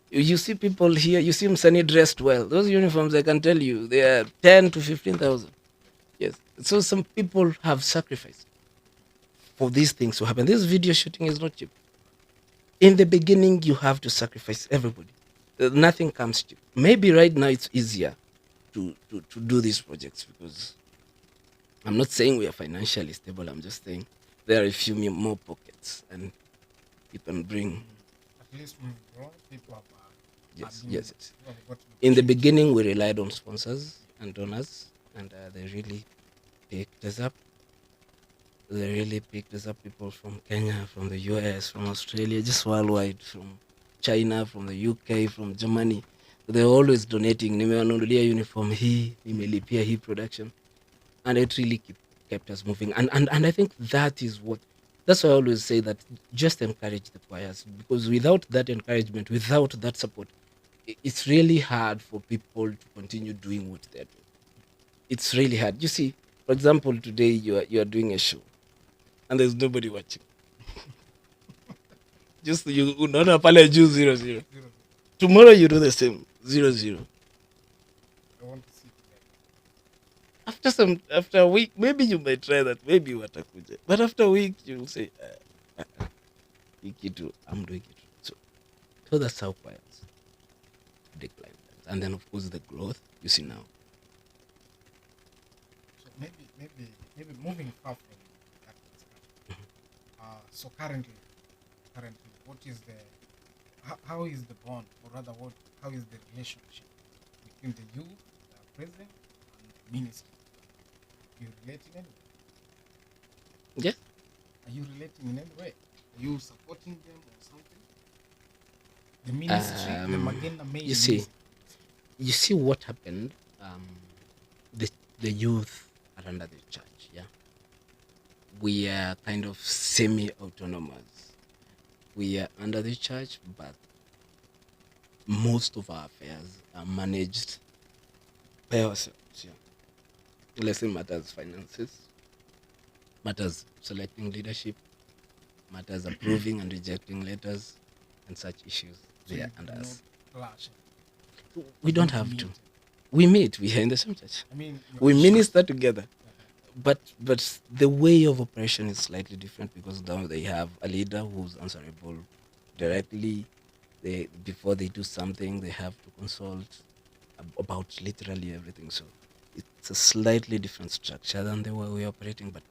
You see people here, you see Msani dressed well. Those uniforms, I can tell you, they are 10 to 15,000. Yes. So some people have sacrificed for these things to happen. This video shooting is not cheap. In the beginning, you have to sacrifice everybody. Nothing comes cheap. Maybe right now it's easier to do these projects because I'm not saying we are financially stable. I'm just saying there are a few more pockets and you can bring.
At least we've grown. People have.
Yes. In the beginning, we relied on sponsors and donors, and they really picked us up. People from Kenya, from the US, from Australia, just worldwide, from China, from the UK, from Germany. They're always donating. Nimewanunulia uniform hii, nimelipia hii production. And it really kept us moving. And I think that's why I always say that just encourage the choirs, because without that encouragement, without that support, it's really hard for people to continue doing what they're doing. It's really hard. You see, for example, today you are doing a show and there's nobody watching. Just you unaona pale juu 0-0. Tomorrow you do the same 0-0.
I want to see.
After a week, maybe you might try that. Maybe watakuja, but after a week you'll say, I'm doing it. So that's how choirs decline, and then of course the growth you see now.
So maybe moving far from that discussion. So currently, what is how is the bond, or rather, how is the relationship between the youth, the president, and the ministry? Are you relating in any way?
Yes.
Are you relating in any way? Are you supporting them or something? The ministry, the Magena Main.
You see what happened. The youth are under the church. Yeah. we are kind of semi-autonomous. We are under the church, but most of our affairs are managed by ourselves. Yeah. Let's say matters finances, matters selecting leadership, matters approving and rejecting letters, and such issues. They are under us. We don't have to. We meet. We are in the same church. We minister together. But the way of operation is slightly different because now they have a leader who's answerable directly. Before they do something, they have to consult about literally everything. So it's a slightly different structure than the way we're operating. But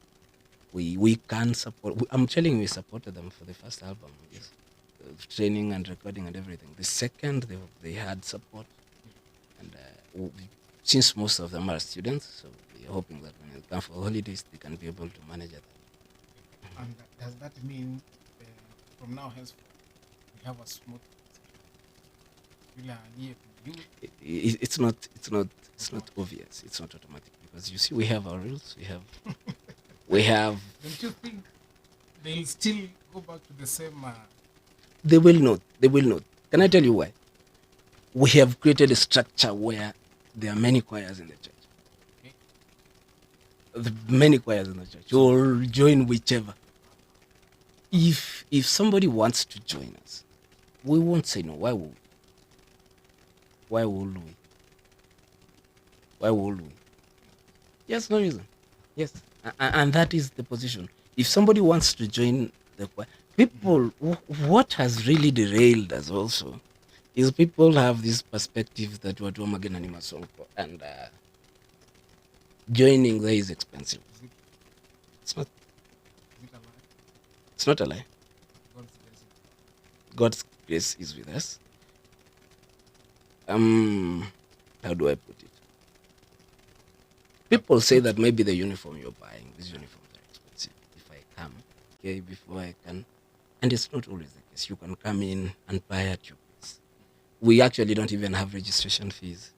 we can support. I'm telling you, we supported them for the first album. Yes. Training and recording and everything. The second, they had support, and since most of them are students, so we're hoping that when they come for holidays, they can be able to manage it.
And does that mean from now henceforth we have a smooth?
It's not obvious. It's not automatic because you see, we have our rules. We have.
Don't you think they'll still go back to the same?
They will not. They will not. Can I tell you why? We have created a structure where there are many choirs in the church. Okay. Many choirs in the church. You will join whichever. If somebody wants to join us, we won't say no. Why would we? Why would we? Why would we? Yes, no reason. Yes. And that is the position. If somebody wants to join the choir, people, what has really derailed us also is people have this perspective that watu wa magena ni masonko, and joining there is expensive. It's not. It's not a lie. God's grace is with us. How do I put it? People say that maybe the uniform you're buying, these uniforms are expensive. If I come, okay, before I can, and it's not always the case. You can come in and buy at your place. We actually don't even have registration fees.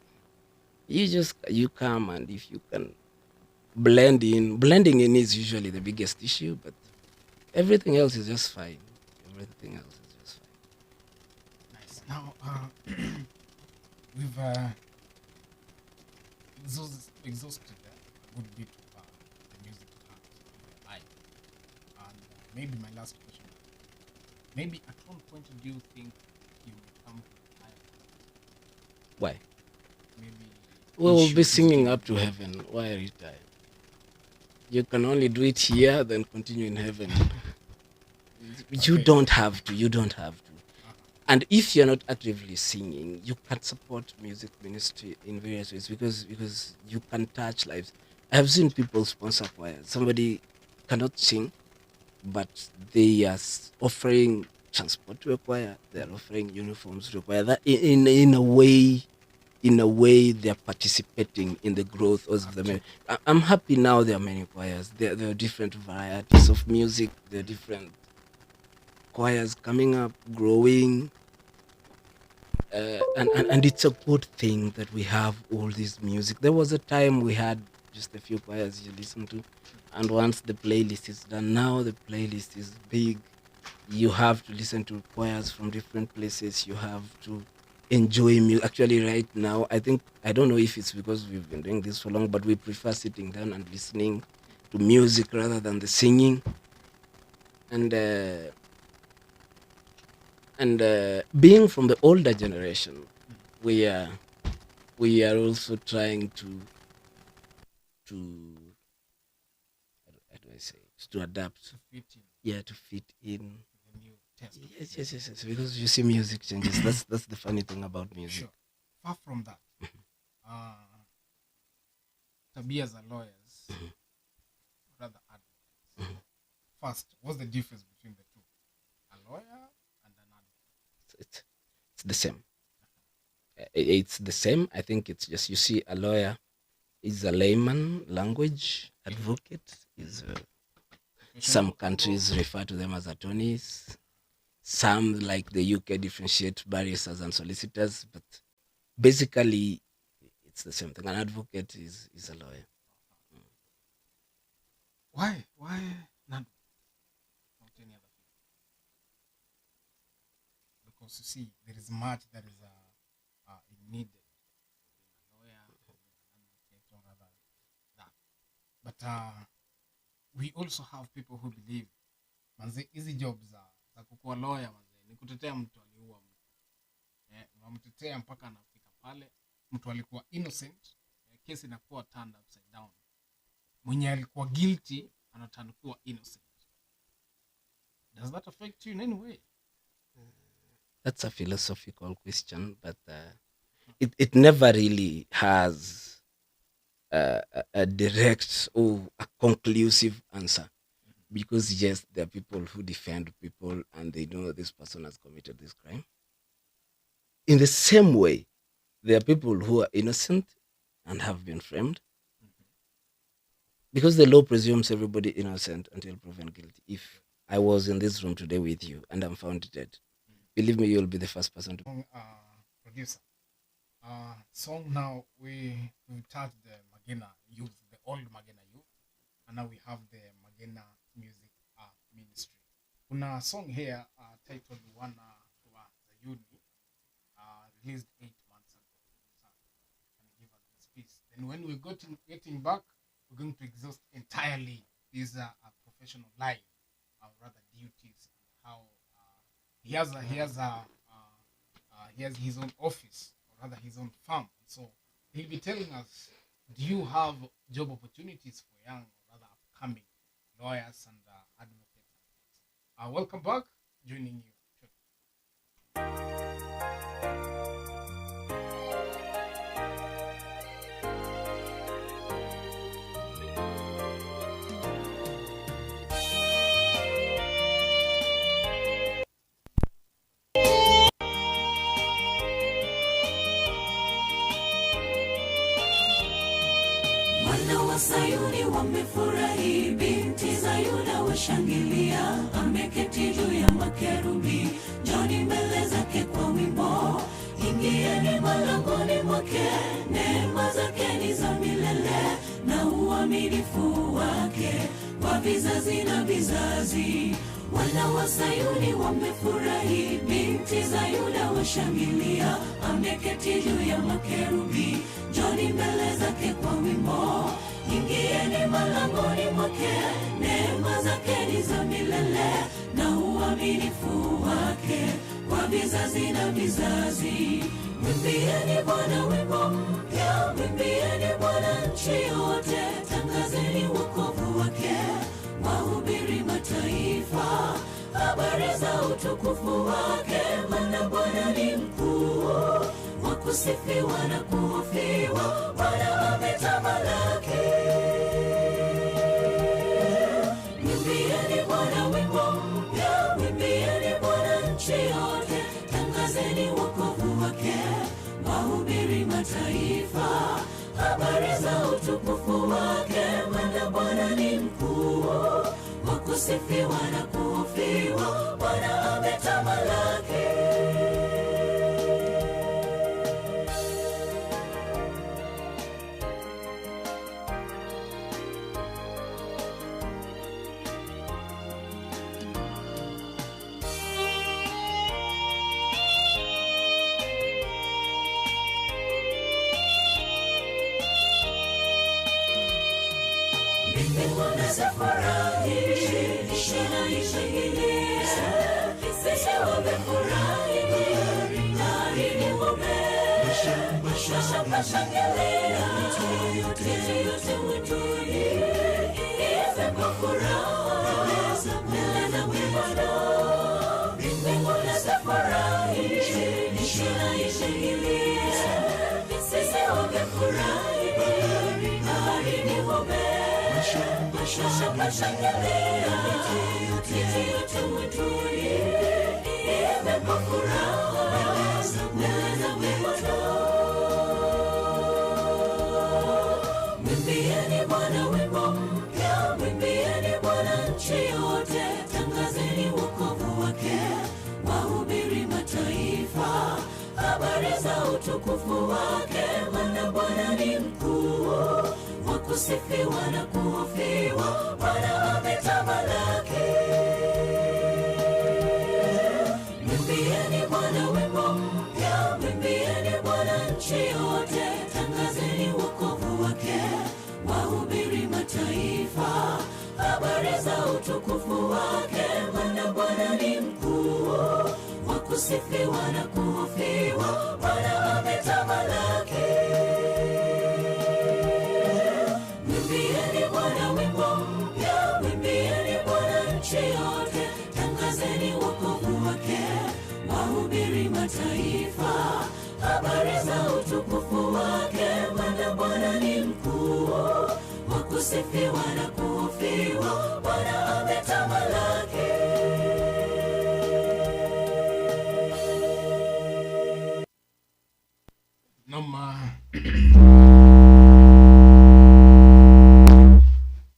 You come, and if you can blending in is usually the biggest issue, but everything else is just fine. Everything else is just fine.
Nice. Now, we've exhausted a good bit of the music part of your life. And maybe my last question. Maybe at one point do you think you will come to higher?
Why?
Maybe
we'll be singing up to heaven. Why retire? You can only do it here, then continue in heaven. You don't have to. And if you're not actively singing, you can support music ministry in various ways because you can touch lives. I have seen people sponsor choirs. Somebody cannot sing, but they are offering transport to a choir. They are offering uniforms to a choir. That in a way, they are participating in the growth of the music. I'm happy now there are many choirs. There are different varieties of music. There are different choirs coming up, growing. And it's a good thing that we have all this music. There was a time we had just a few choirs you listen to, and once the playlist is done, now the playlist is big. You have to listen to choirs from different places. You have to enjoy music. Actually, right now, I don't know if it's because we've been doing this for long, but we prefer sitting down and listening to music rather than the singing. And being from the older generation, we are also trying to how do I say it? To adapt. To fit in. Yes. Because you see, music changes. That's the funny thing about music.
Sure. Far from that, tabia za lawyers, rather advocates. First, what's the difference between the two? A lawyer and an advocate.
It's the same. It's the same. I think it's just, you see, a lawyer is a layman language. Advocate is some countries refer to them as attorneys. Some, like the UK, differentiate barristers and solicitors, but basically it's the same thing. An advocate is a lawyer.
Why None. Not any other field. Because you see, there is much that is needed. Being a lawyer, being an advocate, or rather that. But we also have people who believe manze hizi jobs za kukuwa lawyer manze ni kutetea mtu aliua mtu. Unamtetea mpaka anafika pale mtu alikuwa innocent, kesi inakuwa turned upside down. Mwenye alikuwa guilty anaturn kuwa innocent. Does that affect you in any way?
That's a philosophical question, but it never really has a direct or a conclusive answer. Because yes, there are people who defend people and they know this person has committed this crime. In the same way, there are people who are innocent and have been framed. Because the law presumes everybody innocent until proven guilty. If I was in this room today with you and I'm found dead, believe me, you'll be the first person to...
Producer. Song now, we've touched the Magena youth, the old Magena youth, and now we have the Magena music ministry. Kuna song here titled One wa Zayuni, released 8 months ago. Can you give us this piece? Then when we're getting back, we're going to exhaust entirely his professional life, or rather duties, and how he has his own office, or rather his own farm. So he'll be telling us, do you have job opportunities for young, or rather upcoming lawyers and advocates? Welcome back. Joining you.
Sayuni wamefurahi, binti za Yuda washangilia, ameketi juu ya makerubi, njoni mbele zake kwa wimbo, ingieni malangoni mwake, neema zake ni za milele, na uaminifu wake kwa vizazi na vizazi. Wana wa Sayuni wamefurahi, binti za Yuda washangilia, ameketi juu ya makerubi, njoni mbele zake kwa wimbo, ingieni malangoni mwake, neema zake ni za milele, na uaminifu wake kwa vizazi na vizazi. Mwimbieni Bwana wimbo mpya, mwimbieni Bwana nchi yote, tangazeni wokovu wake, wahubiri mataifa habari za utukufu wake, maana Bwana ni mkuu, wa kusifiwa na kuhofiwa, Bwana ametamalaki. Mwimbieni Bwana wimbo mpya, mwimbieni Bwana nchi yote, tangazeni wokovu wake, wahubiri mataifa habari za utukufu wake, maana Bwana ni mkuu, wa kusifiwa na kuhofiwa, Bwana ametamalaki. Furahi, shina ishangilie, sisi wamefurahi, nari ni wame, shamba shangilia, yote wituni, ife kwa furaha, mbele na wimano, mbingu na safurahi, shina ishangilie, sisi wamefurahi, nari ni wame, shamba shangilia, yote wituni, ife kwa furaha, mbele na wimano. Mwimbieni Bwana wimbo mpya, mwimbieni Bwana nchi yote, tangazeni wokovu wake, wahubiri mataifa habari za utukufu wake, maana Bwana ni mkuu, wa kusifiwa na kuhofiwa, Bwana ametamalaki. mataifa, habari za utukufu wake, maana Bwana ni mkuu, wa kusifiwa na kuhofiwa, Bwana ametamalaki. Mwimbieni Bwana wimbo mpya, mwimbieni Bwana nchi yote, tangazeni wokovu wake, wahubiri mataifa, habari za utukufu wake, maana Bwana ni mkuu, wa kusifiwa na kuhofiwa, Bwana ametamalaki.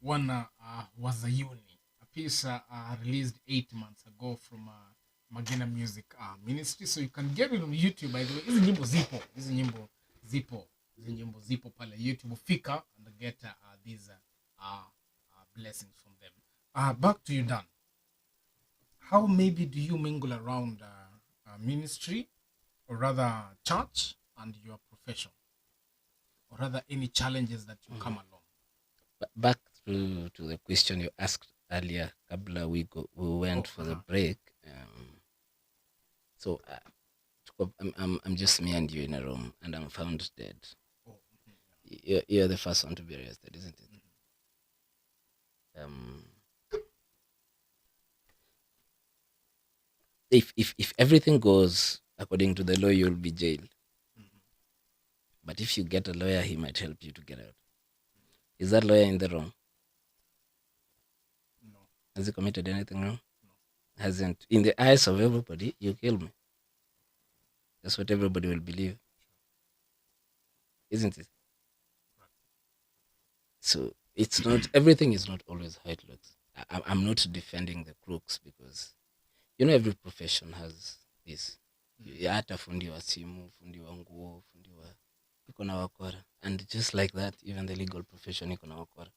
One was a uni, a piece released 8 months ago from Magena Music Ministry, so you can get it on YouTube. By the way, hizi nyimbo zipo pale YouTube, fika and get these blessings from them. Back to you, Dan. How maybe do you mingle around ministry, or rather church, and your profession, or rather any challenges that you come along?
Back to the question you asked earlier, kabla we went for the break. So I'm just me and you in a room, and I'm found dead. You're the first one to be arrested, isn't it? If everything goes according to the law, you'll be jailed. But if you get a lawyer, he might help you to get out. Is that lawyer in the wrong?
No.
Has he committed anything wrong? No. Hasn't. In the eyes of everybody, you kill me. That's what everybody will believe. Isn't it? So it's not, everything is not always how it looks. I'm not defending the crooks, because every profession has this. Hata fundi wa simu, fundi wa nguo, fundi wa iko na wakora. And just like that, even the legal profession iko na wakora.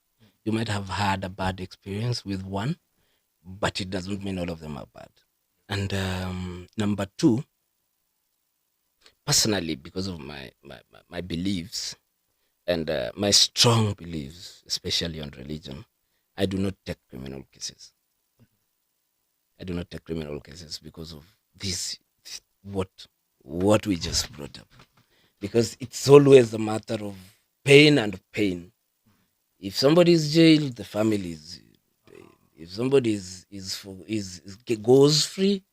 You might have had a bad experience with one, but it doesn't mean all of them are bad. And number two, personally, because of my beliefs and my strong beliefs, especially on religion, I do not take criminal cases. I do not take criminal cases because of this, what we just brought up. Because it's always a matter of pain and pain. If somebody is jailed, the family is. If somebody goes free,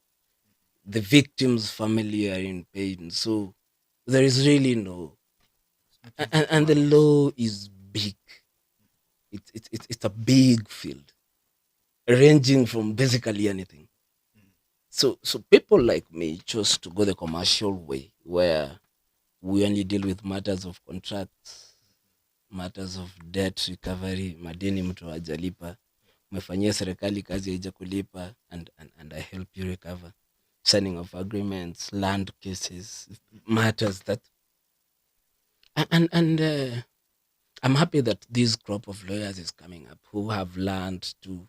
the victim's family are in pain. So there is really no, and the law is big. It's a big field, ranging from basically anything. So people like me chose to go the commercial way, where we only deal with matters of contracts, matters of debt recovery, madeni mtu hajalipa, umefanyia serikali kazi haija kulipa, and I help you recover, signing of agreements, land cases, matters that, and I'm happy that this crop of lawyers is coming up who have learned to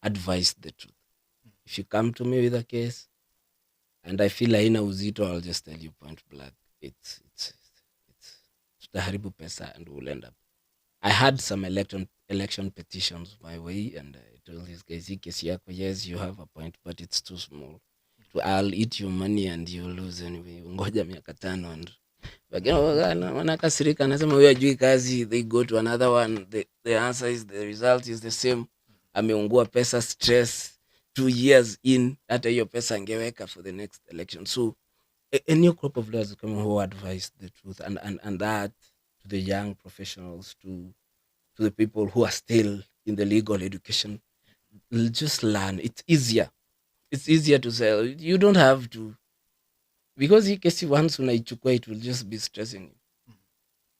advise the truth. If you come to me with a case and I feel haina uzito, I'll just tell you point blank, it's tutaharibu pesa and we'll end up. I had some election petitions my way, and I told these guys, hii kesi yako, yes, you have a point, but it's too small. I'll eat your money and you'll lose anyway. Ngoja miaka 5 and wanakasirika, anasema wewe hujui kazi, they go to another one, the answer is the result is the same. Ameungua pesa, stress, 2 years in, hata hiyo pesa angeweka for the next election. So a new crop of lawyers coming who advise the truth, and that to the young professionals, to the people who are still in the legal education, just learn. It's easier to say. You don't have to, because hii kesi once unaichukua, it will just be stressing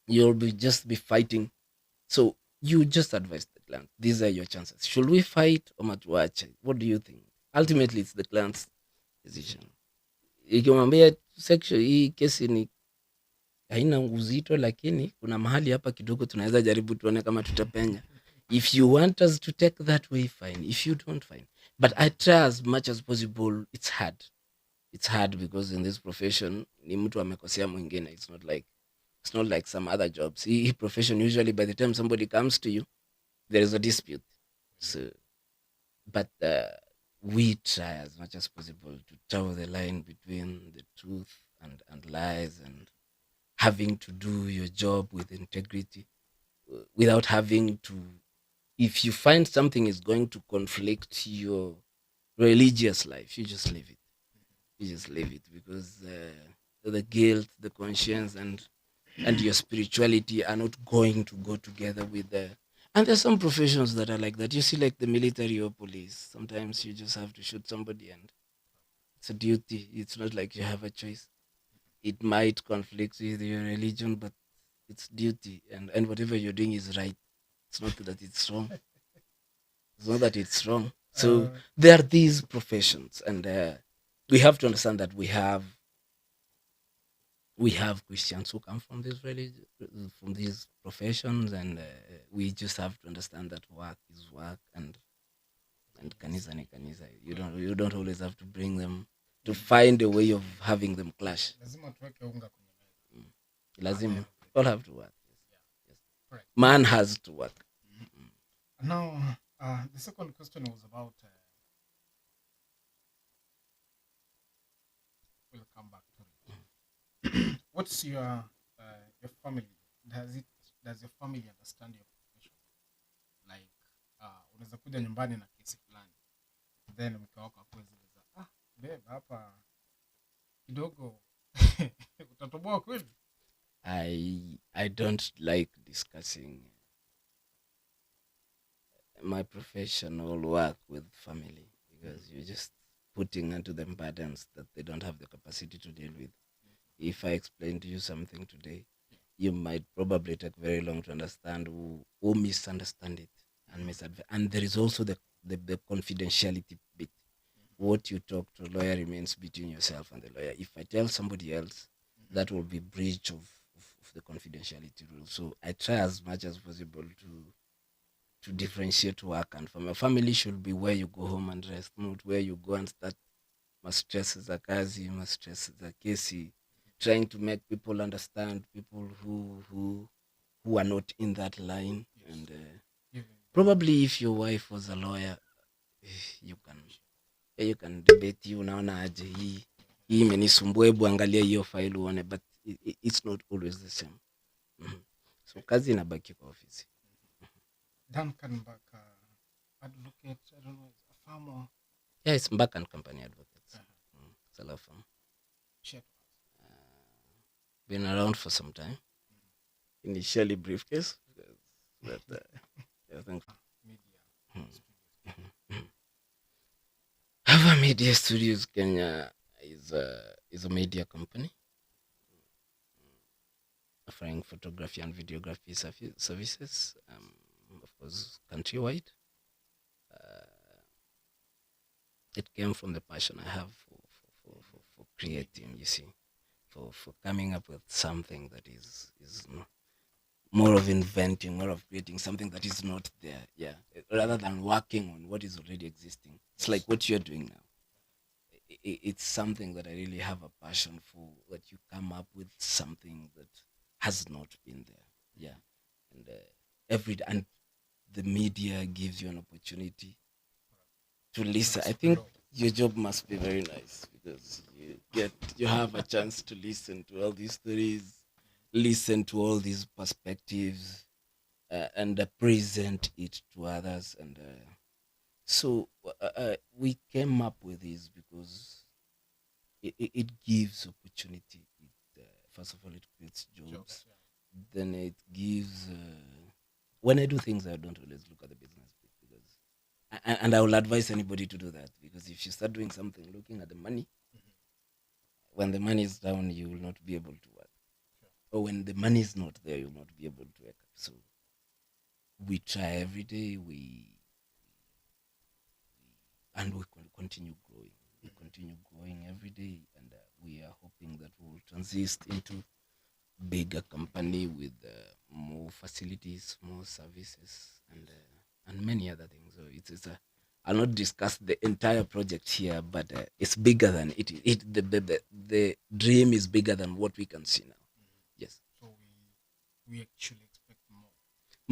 you. You'll just be fighting. So you just advise the client, these are your chances. Should we fight or matuache? What do you think? Ultimately, it's the client's decision. Ikimwambia section hii kesi ni haina uzito, lakini kuna mahali hapa kidogo tunaweza jaribu tuone kama tutapenya. If you want us to take that way, fine. If you don't, fine. But I try as much as possible. It's hard. It's hard because in this profession, ni mtu amekosea mwingine. It's not like some other jobs. Hii profession, usually by the time somebody comes to you, there is a dispute. So, but we try as much as possible to toe the line between the truth and lies, and having to do your job with integrity, without having to. If you find something is going to conflict your religious life, you just leave it. You just leave it, because the guilt, the conscience, and your spirituality are not going to go together with the. And there's some professions that are like that. You see, like the military or police. Sometimes you just have to shoot somebody, and it's a duty. It's not like you have a choice. It might conflict with your religion, but it's duty, and whatever you're doing is right. It's not that it's wrong. It's not that it's wrong. So there are these professions, and we have to understand that we have Christians who come from from these professions, and we just have to understand that work is work, and kanisa ni kanisa. You don't always have to bring them to find a way of having them clash. Lazima. All have to work. Yes.
Correct.
Man has to work.
Now, the second question was about. We'll come back to it. What's your family? Does your family understand your profession? Like, unaweza kuja nyumbani na kesi fulani, then mke wako akueleza, babe, hapa kidogo utatoboa kweli?
I don't like discussing my professional work with family, because you're just putting onto them burdens that they don't have the capacity to deal with. If I explain to you something today, you might probably take very long to understand, who misunderstand it and there is also the confidentiality bit. What you talk to a lawyer remains between yourself and the lawyer. If I tell somebody else, that will be breach of the confidentiality rule. So I try as much as possible to differentiate work and family. Family should be where you go home and rest, not where you go and start stress za kazi, stress za kesi, trying to make people understand, people who are not in that line. And probably if your wife was a lawyer, you can debate, unaona aje hii imenisumbua, hebu angalia hiyo file uone, but it's not always the same. So kazi inabaki kwa ofisi.
Duncan Mbaka, advocate, I don't know, a farmer.
Yeah, it's Mbaka and Company Advocates. It's a law firm. Been around for some time. Initially briefcase, but I think Hava Media Studios Kenya is a media company offering photography and videography services, of course, countrywide. It came from the passion I have for creating, you see, for coming up with something that is more of inventing, more of creating something that is not there, yeah, rather than working on what is already existing. It's like what you're doing now. It's something that I really have a passion for, that you come up with something that has not been there, yeah, and the media gives you an opportunity to listen. I think your job must be very nice, because you have a chance to listen to all these stories, listen to all these perspectives, and present it to others. And so we came up with this because it gives opportunity. First of all, it creates jobs. Then it gives. When I do things, I don't always look at the business bit, because, and I will advise anybody to do that, because if you start doing something looking at the money, when the money is down, you will not be able to work. Or when the money is not there, you will not be able to work. So we try every day. We continue growing. We continue growing every day, and we are hoping that we will transit into bigger company with more facilities, more services, and many other things. So it's a. I'll not discuss the entire project here, but it's bigger than it. The dream is bigger than what we can see now. Yes.
So we actually expect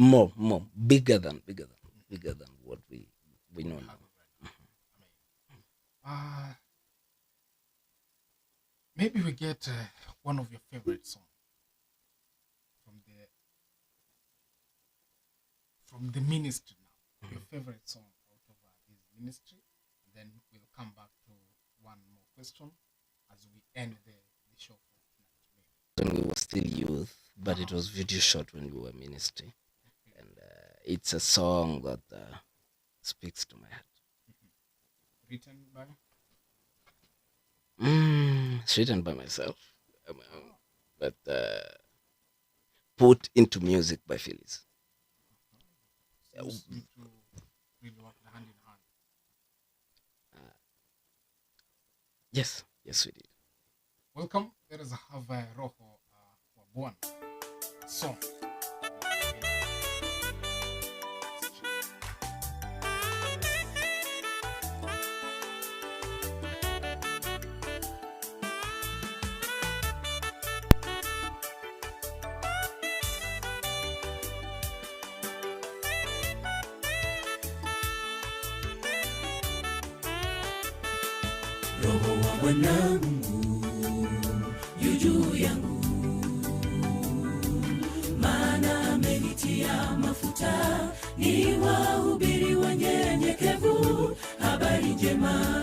More, bigger than what we know now.
Maybe we get one of your favorite songs from the ministry now. Your favorite song out of this ministry, and then we'll come back to one more question as we end the show for
tonight. When we were still youth, but it was video shot when we were ministry, and it's a song that speaks to my heart.
Written by?
It's written by myself, but put into music by Phyllis.
So you to really work hand in hand.
Yes, we did.
Welcome. Let us have Roho wa Bwana song.
Roho wa Bwana Mungu yu juu yangu, maana amenitia mafuta ni wahubiri wanyenyekevu habari njema.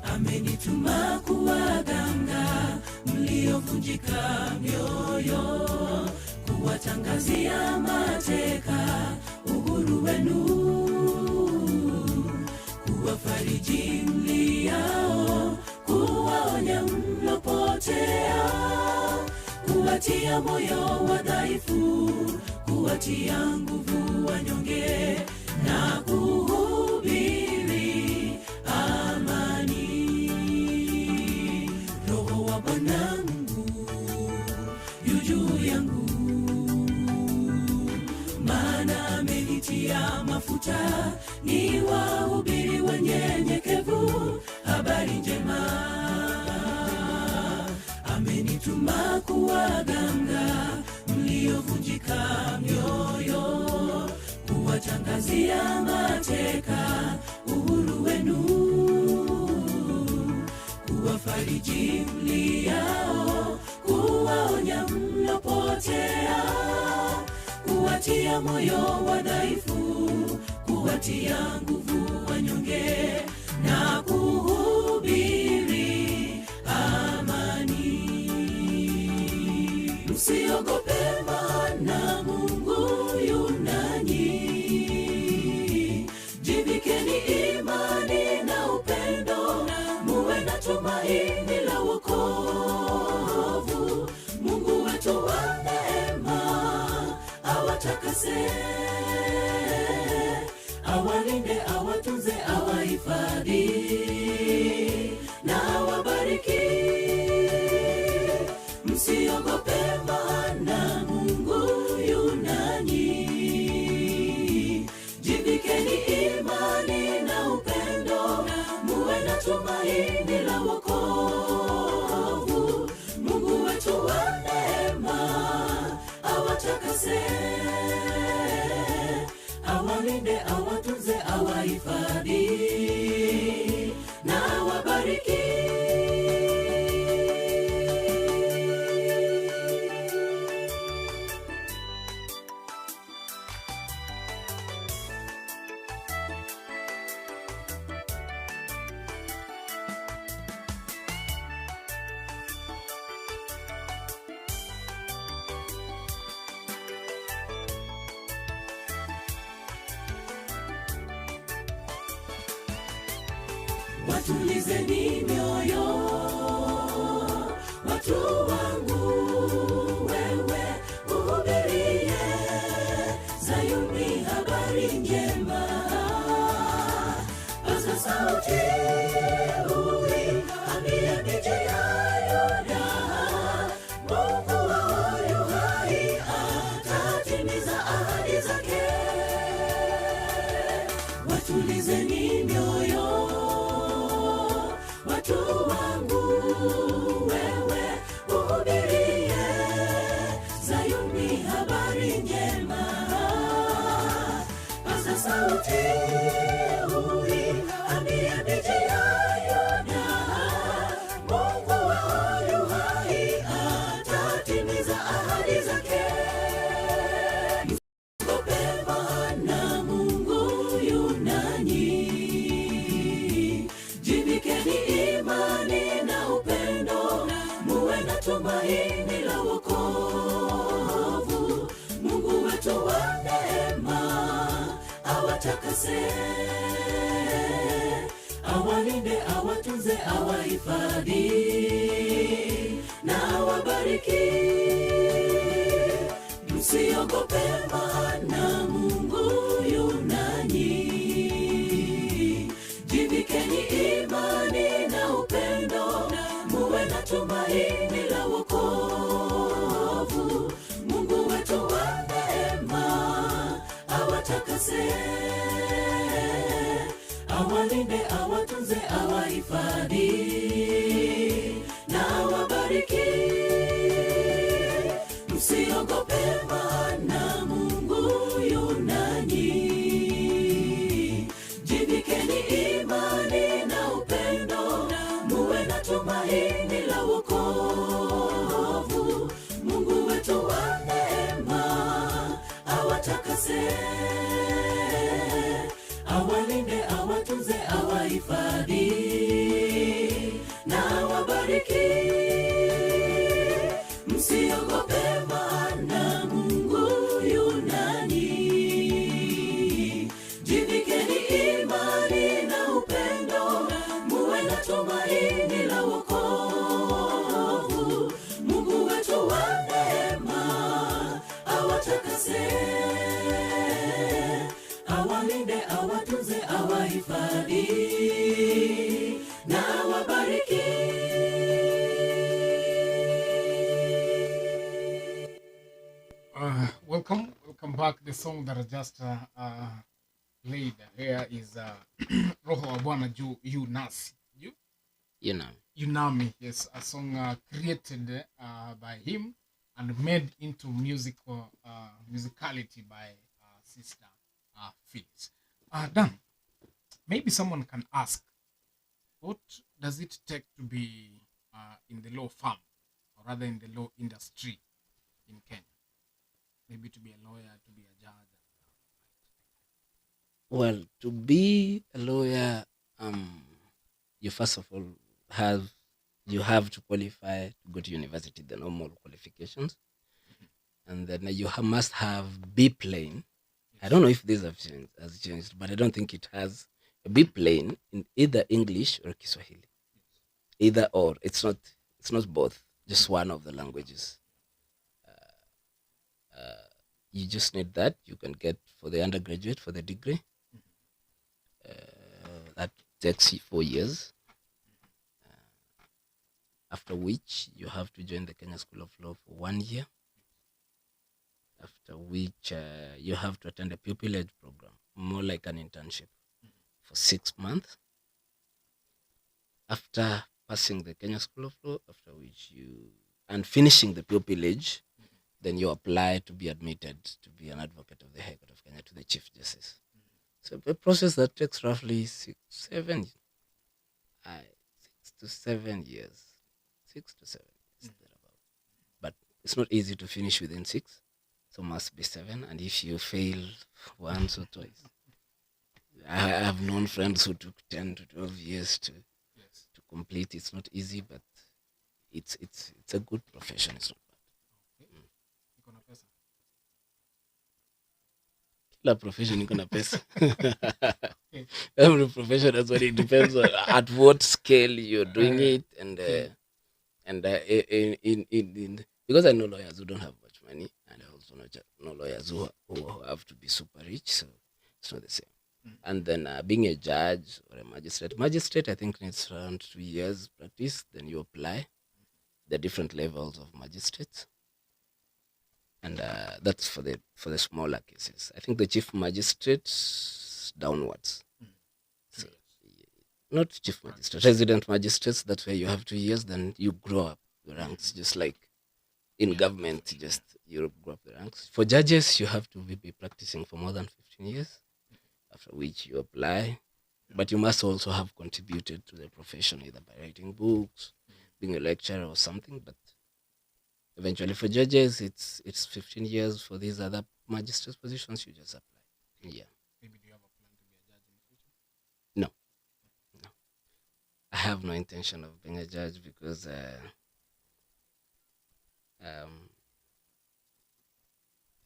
Amenituma kuwaganga mliovunjika mioyo, kuwatangazia mateka uhuru wenu, kuwafariji mliao, kuwaonya mlopotea, kuwatia moyo wadhaifu, kuwatia nguvu wanyonge, na kuhubiri amani. Roho wa Bwana Mungu yu juu yangu, maana amenitia mafuta ni wahubiri wanyenyekevu habari njema. Amenituma kuwaganga mliovunjika mioyo, kuwatangazia mateka uhuru wenu, kuwafariji mliao, kuwaonya mlopotea, kuwatia moyo wadhaifu, kuwatia nguvu wanyonge, na kuhubiri amani. Msiogope, maana Mungu yu nanyi. Jivikeni imani na upendo, muwe na tumaini la wokovu. Mungu wetu wa neema awatakase, awalinde, awatunze, awahifadhi na awabariki. Msiogope, maana Mungu yu nanyi. Jivikeni imani na upendo, muwe na tumaini la wokovu. Mungu wetu wa neema awatakase, awalinde, awatunze, awahifadhi na awabariki. Watulizeni mioyo, watu wangu, wewe uhubirie Zayuni habari njema. Paza sauti uiambie miji ya Yuda, Mungu wao yu hai, atatimiza ahadi zake. Watulizeni mioyo, watu wangu, tumaini la wokovu. Mungu wetu wa neema awatakase, awalinde, awatunze, awahifadhi na awabariki. Msiogope, maana Mungu yu nanyi. Jivikeni imani na upendo, muwe na tumaini la wokovu. Mungu wetu wa neema awatakase, awalinde, awatunze, awahifadhi na awabariki. Msiogope, maana Mungu yu nanyi. Jivikeni imani na upendo, muwe na tumaini la wokovu. Mungu wetu wa neema awatakase, awalinde, awatunze, awahifadhi na awabariki. Msiogope, maana Mungu yu nanyi. Jivikeni imani na upendo, muwe na tumaini la wokovu. Mungu wetu wa neema awatakase, awalinde, awatunze, awahifadhi na awabariki.
Welcome back. The song that I just played here is Roho wa Bwana juu yu nasi. Yunami, yes, a song created by him and made into musicality by Sister Phyllis. Dan, maybe someone can ask, what does it take to be in the law firm, or rather in the law industry in Kenya? Maybe to be a lawyer, to be a judge.
Well, to be a lawyer, you first of all have to qualify to go to university, the normal qualifications, and then you must have B plane. I don't know if this has changed, but I don't think it has a B plane in either English or Kiswahili. Either or, it's not both, just one of the languages. You just need that. You can get for the undergraduate, for the degree. That takes 4 years. After which you have to join the Kenya School of Law for 1 year. After which you have to attend a pupillage program, more like an internship, for 6 months. After passing the Kenya School of Law, after which and finishing the pupillage, then you apply to be admitted to be an advocate of the High Court of Kenya, to the Chief Justice. So a process that takes roughly 6 to 7 years. 6 to 7 years, thereabout. But it's not easy to finish within 6, so must be 7. And if you fail once or twice, I have known friends who took 10 to 12 years to complete. It's not easy, but it's a good profession. It's not bad. Kila profession iko na pesa. Every profession has what it depends on at what scale you're doing it, and because I know lawyers who don't have much money, and I also know lawyers who have to be super rich, so it's not the same. And then being a judge or a magistrate, I think needs around 2 years practice. Then you apply the different levels of magistrates, and that's for the smaller cases. I think the chief magistrates downwards. So, not chief magistrate, resident magistrates. That's where you have 2 years. Then you grow up the ranks, just like in government. Just you grow up the ranks. For judges, you have to be practicing for more than 15 years. After which you apply, but you must also have contributed to the profession, either by writing books, being a lecturer or something. But eventually for judges, it's 15 years. For these other magistrate positions, you just apply. Yeah.
Maybe do you have a plan to be a judge in the future?
No. I have no intention of being a judge because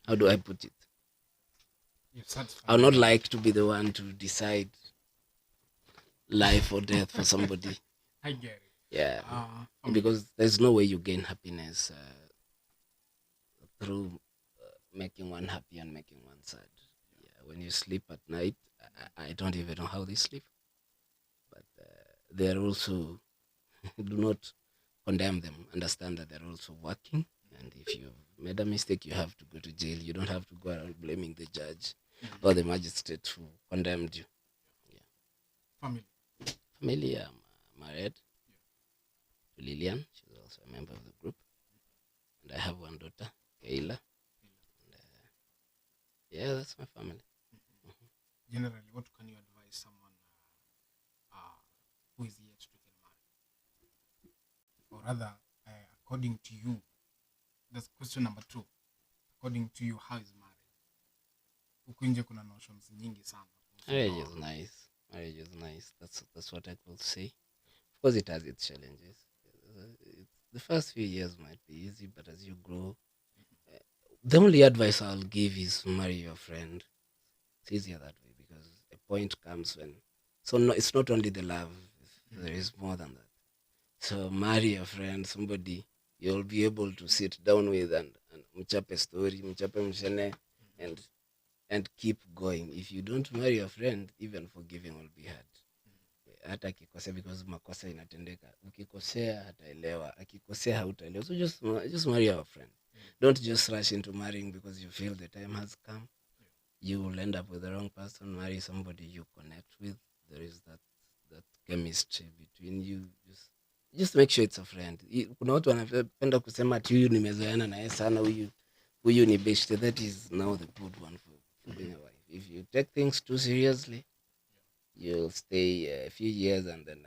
how do I put it? I would not like to be the one to decide life or death for somebody.
I get it.
Yeah, because there's no way you gain happiness through making one happy and making one sad. Yeah, when you sleep at night, I don't even know how they sleep, but they are also do not condemn them. Understand that they're also working, and if you've made a mistake, you have to go to jail. You don't have to go around blaming the judge or the magistrate who condemned you. Yeah. Family. I'm married to Lillian. She's also a member of the group, and I have one daughter, Kayla. And, yeah, that's my family.
Generally, what can you advise someone who is yet to get married? Or rather, according to you, that's question number 2. According to you, how is marriage? Huku nje kuna notions nyingi sana.
Marriage is nice. Marriage is nice. That's what I could say. Of course, it has its challenges. The first few years might be easy, but as you grow, the only advice I'll give is marry your friend. It's easier that way because a point comes when. So no, it's not only the love. There is more than that. So marry a friend, somebody you'll be able to sit down with and mchape story, mchape mshene, and keep going. If you don't marry a friend, even forgiving will be hard. Hata akikosea, because makosa inatendeka. Ukikosea hataelewa, akikosea hautaelewa. So just marry our friend. Don't just rush into marrying because you feel the time has come. You will end up with the wrong person. Marry somebody you connect with. There is that chemistry between you. Just make sure it's a friend. Kuna watu wanapenda kusema ati huyu nimezoeana naye sana, huyu ni best. That is now the good one for being a wife. If you take things too seriously, you'll stay a few years, and then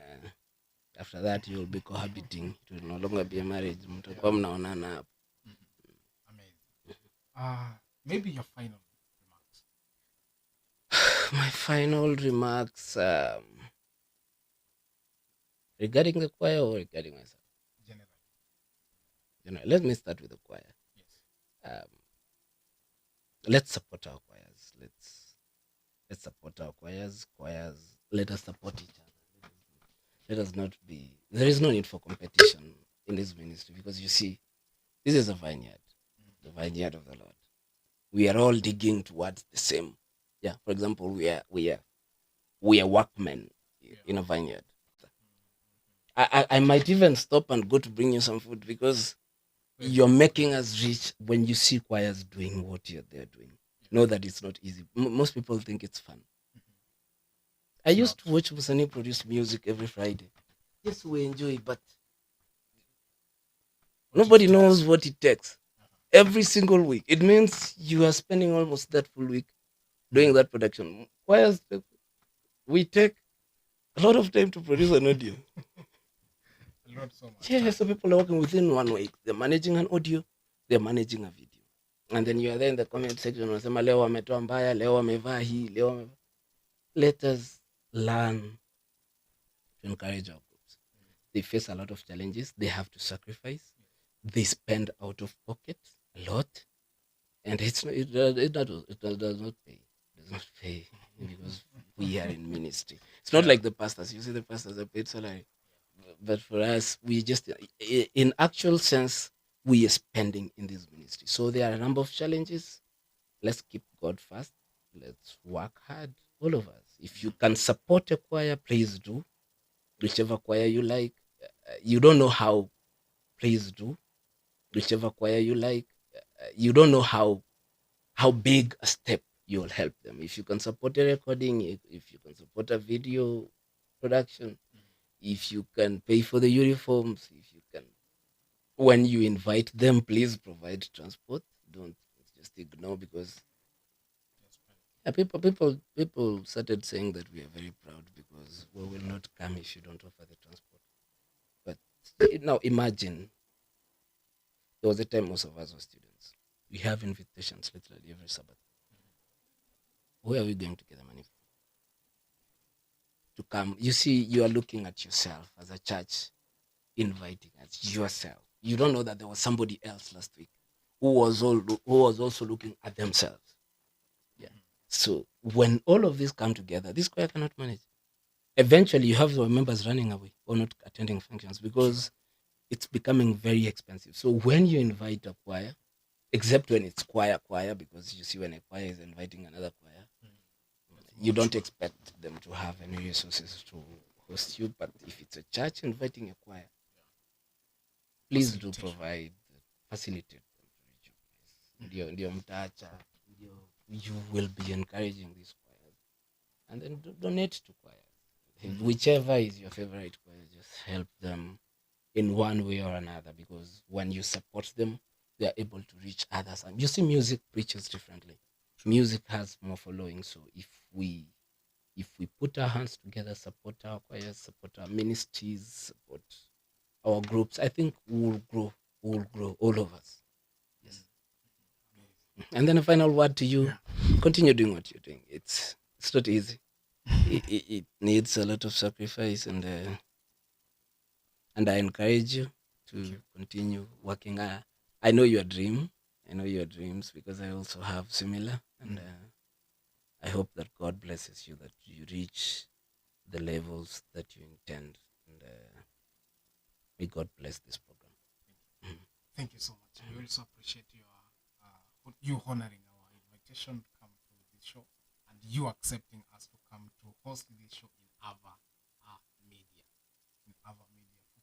after that you'll be cohabiting. It will no longer be a marriage. Mtakuwa mnaonana hapo.
Amazing. Maybe your final remarks.
My final remarks regarding the choir or regarding myself? Generally. Let me start with the choir. Yes. Let's support our choirs. Let's support our choirs. Let us support each other. Let us not be. There is no need for competition in this ministry, because you see, this is a vineyard, the vineyard of the Lord. We are all digging towards the same. Yeah. For example, we are workmen in a vineyard. I might even stop and go to bring you some food, because you're making us rich when you see choirs doing what they're doing. Know that it's not easy. Most people think it's fun. I used to watch Musani produce music every Friday. Yes, we enjoy, but nobody knows what it takes every single week. It means you are spending almost that full week doing that production. Choirs, we take a lot of time to produce an audio.
Not so much.
Yeah, so people are working within 1 week. They're managing an audio, they're managing a video. And then you are there in the comment section, unasema leo wametoa mbaya, leo wamevaa hii, leo. Let us learn to encourage our groups. They face a lot of challenges. They have to sacrifice. They spend out of pocket a lot. And it does not pay. It does not pay because we are in ministry. It's not like the pastors. You see, the pastors are paid salary. But for us, we just, in actual sense, we are spending in this ministry. So there are a number of challenges. Let's keep God first. Let's work hard, all of us. If you can support a choir, please do. Whichever choir you like. You don't know how, please do. Whichever choir you like. You don't know how big a step you'll help them. If you can support a recording, if you can support a video production, if you can pay for the uniforms, if you can, when you invite them, please provide transport. Don't just ignore, because people started saying that we are very proud because we will not come if you don't offer the transport. But now imagine, there was a time most of us were students. We have invitations literally every Sabbath. Where are we going to get the money from? To come. You see, you are looking at yourself as a church, inviting us yourself. you don't know that there was somebody else last week who was also looking at themselves. Yeah. So when all of this come together, this choir cannot manage. Eventually, you have your members running away or not attending functions because it's becoming very expensive. So when you invite a choir, except when it's choir, because you see when a choir is inviting another choir, you don't expect them to have any resources to host you. But if it's a church inviting a choir, please do provide, facilitate them to reach you guys. Ndio mtaacha, you will be encouraging these choirs, and then donate to choirs. Whichever is your favorite choir, just help them in one way or another, because when you support them, they are able to reach others. And you see, music preaches differently. Music has more following. So if we put our hands together, support our choirs, support our ministries, support our groups, I think we'll grow, all of us. Yes. And then a final word to you: continue doing what you're doing. It's not easy. It needs a lot of sacrifice, and I encourage you to continue working. I know your dream. I know your dreams, because I also have similar, and I hope that God blesses you, that you reach the levels that you intend, and may God bless this program.
Thank you so much. We also appreciate you honoring our invitation to come to this show, and you accepting us to come to host this show in Ava Media. For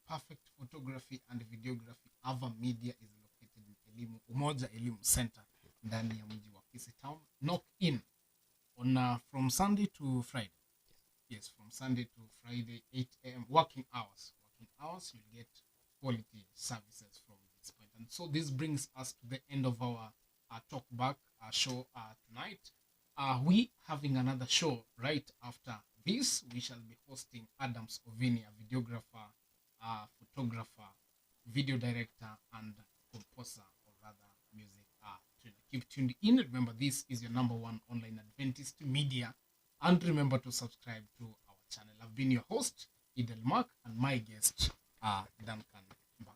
perfect photography and videography, Ava Media is located in Umoja Elimu Center, ndani ya mji wa Kisii Town. Knock in on from Sunday to Friday. Yes, from Sunday to Friday, 8 a.m. Working hours. You'll get quality services from this point. And so this brings us to the end of our talk back show tonight. We having another show right after this. We shall be hosting Adams Ovini, a videographer, photographer, video director, and composer, or rather music. Keep tuned in. Remember, this is your number one online Adventist media, and remember to subscribe to our channel. I've been your host, Edel, and my guest, Duncan Mbaka.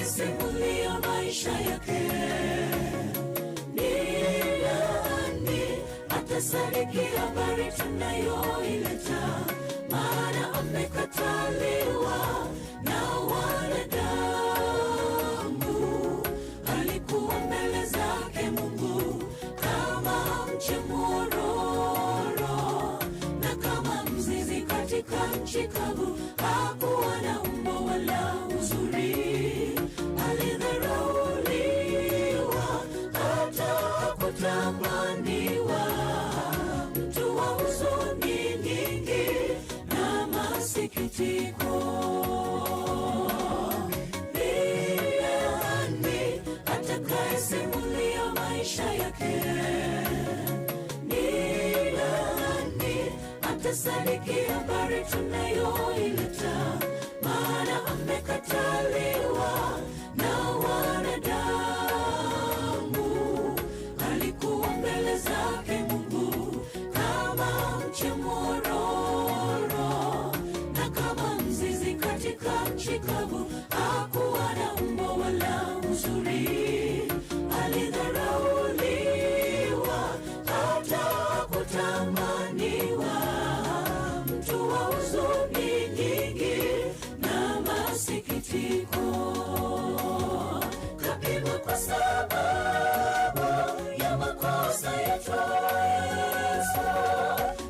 Simulia maisha yake, ni nani atasadiki habari tunayoileta? Maana amekataliwa na wanadamu, alikuwa mbele zake Mungu kama mche mwororo, na kama mzizi katika nchi kavu. Hakuwa na umbo wala uzuri, tamaniwa, mtu wa huzuni nyingi na masikitiko. Ni nani atakayesimulia maisha yake? Ni nani atasadiki habari tunayoileta? Maana amekataliwa na wanadamu, alikuwa mbele zake Mungu kama mche mwororo, na kama mzizi katika nchi kavu. Hakuwa na umbo wala uzuri, alidharauliwa hata hakutamaniwa, mtu wa huzuni nyingi na masikitiko. Kapigwa kwa sababu ya makosa yetu Yesu,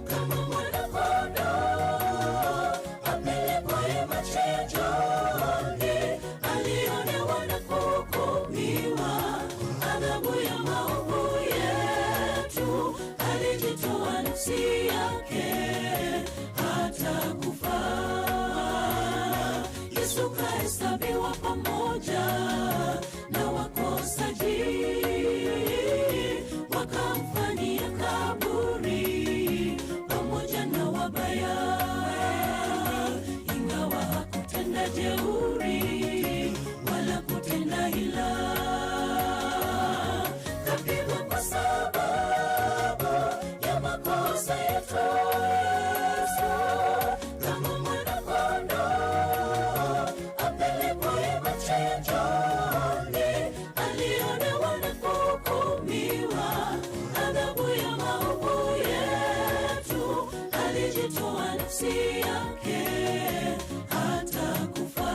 kama mwana-kondoo apelekwaye machinjoni, alionewa na kuhukumiwa adhabu ya maovu yetu. Alijitoa nafsi yake hata kufa. Yesu pamoja na wakosaji, wakamfanyia kaburi pamoja na wabaya. Ingawa hakutenda jeuri wala kutenda hila, kapigwa kwa sababu ya makosa yetu. Yesu kama mwana-kondoo apelekwe machinjoni, alionewa na kuhukumiwa adhabu ya maovu yetu. Alijitoa nafsi yake hata kufa.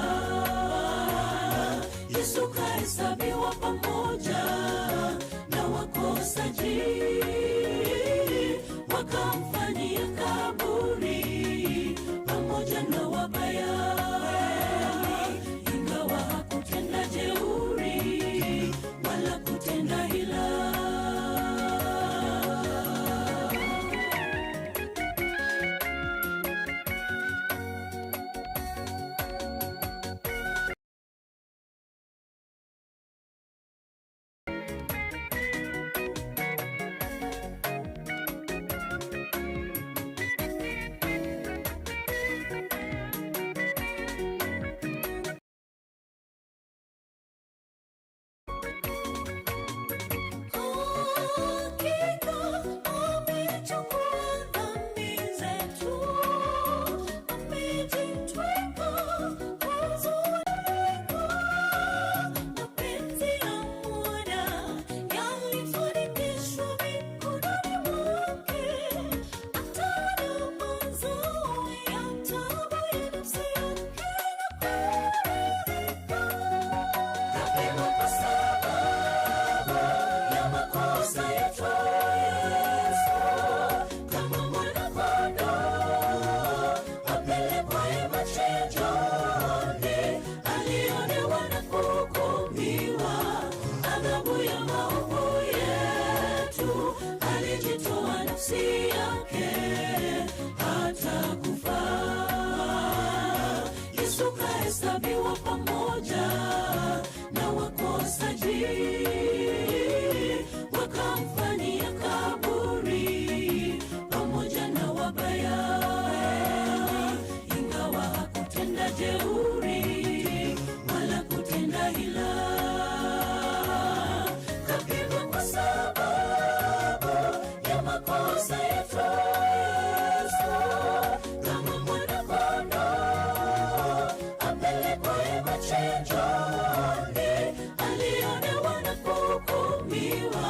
Yesu kahesabiwa pamoja na wakosaji, wakamfanyia kaburi pamoja na wabaya. Ingawa hakutenda jeuri wala kutenda hila, kahesabiwa pamoja na wakosaji, wakamfanyia kaburi pamoja na wabaya. Ingawa hakutenda jeuri wala kutenda hila, kapigwa kwa sababu ya makosa yetu. Yesu kama mwana-kondoo apelekwe machinjoni, alionewa na kuhukumiwa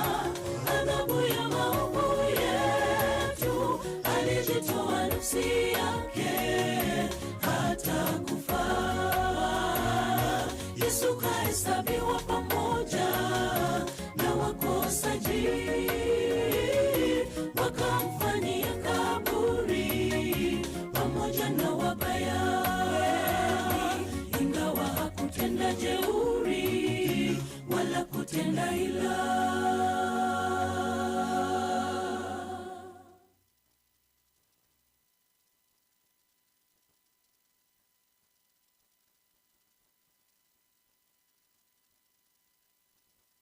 adhabu ya maovu yetu. Alijitoa nafsi yake hata kufa. Yesu kahesabiwa pamoja na wakosaji, wakamfanyia kaburi pamoja na wabaya. Ingawa hakutenda jeuri wala kutenda hila,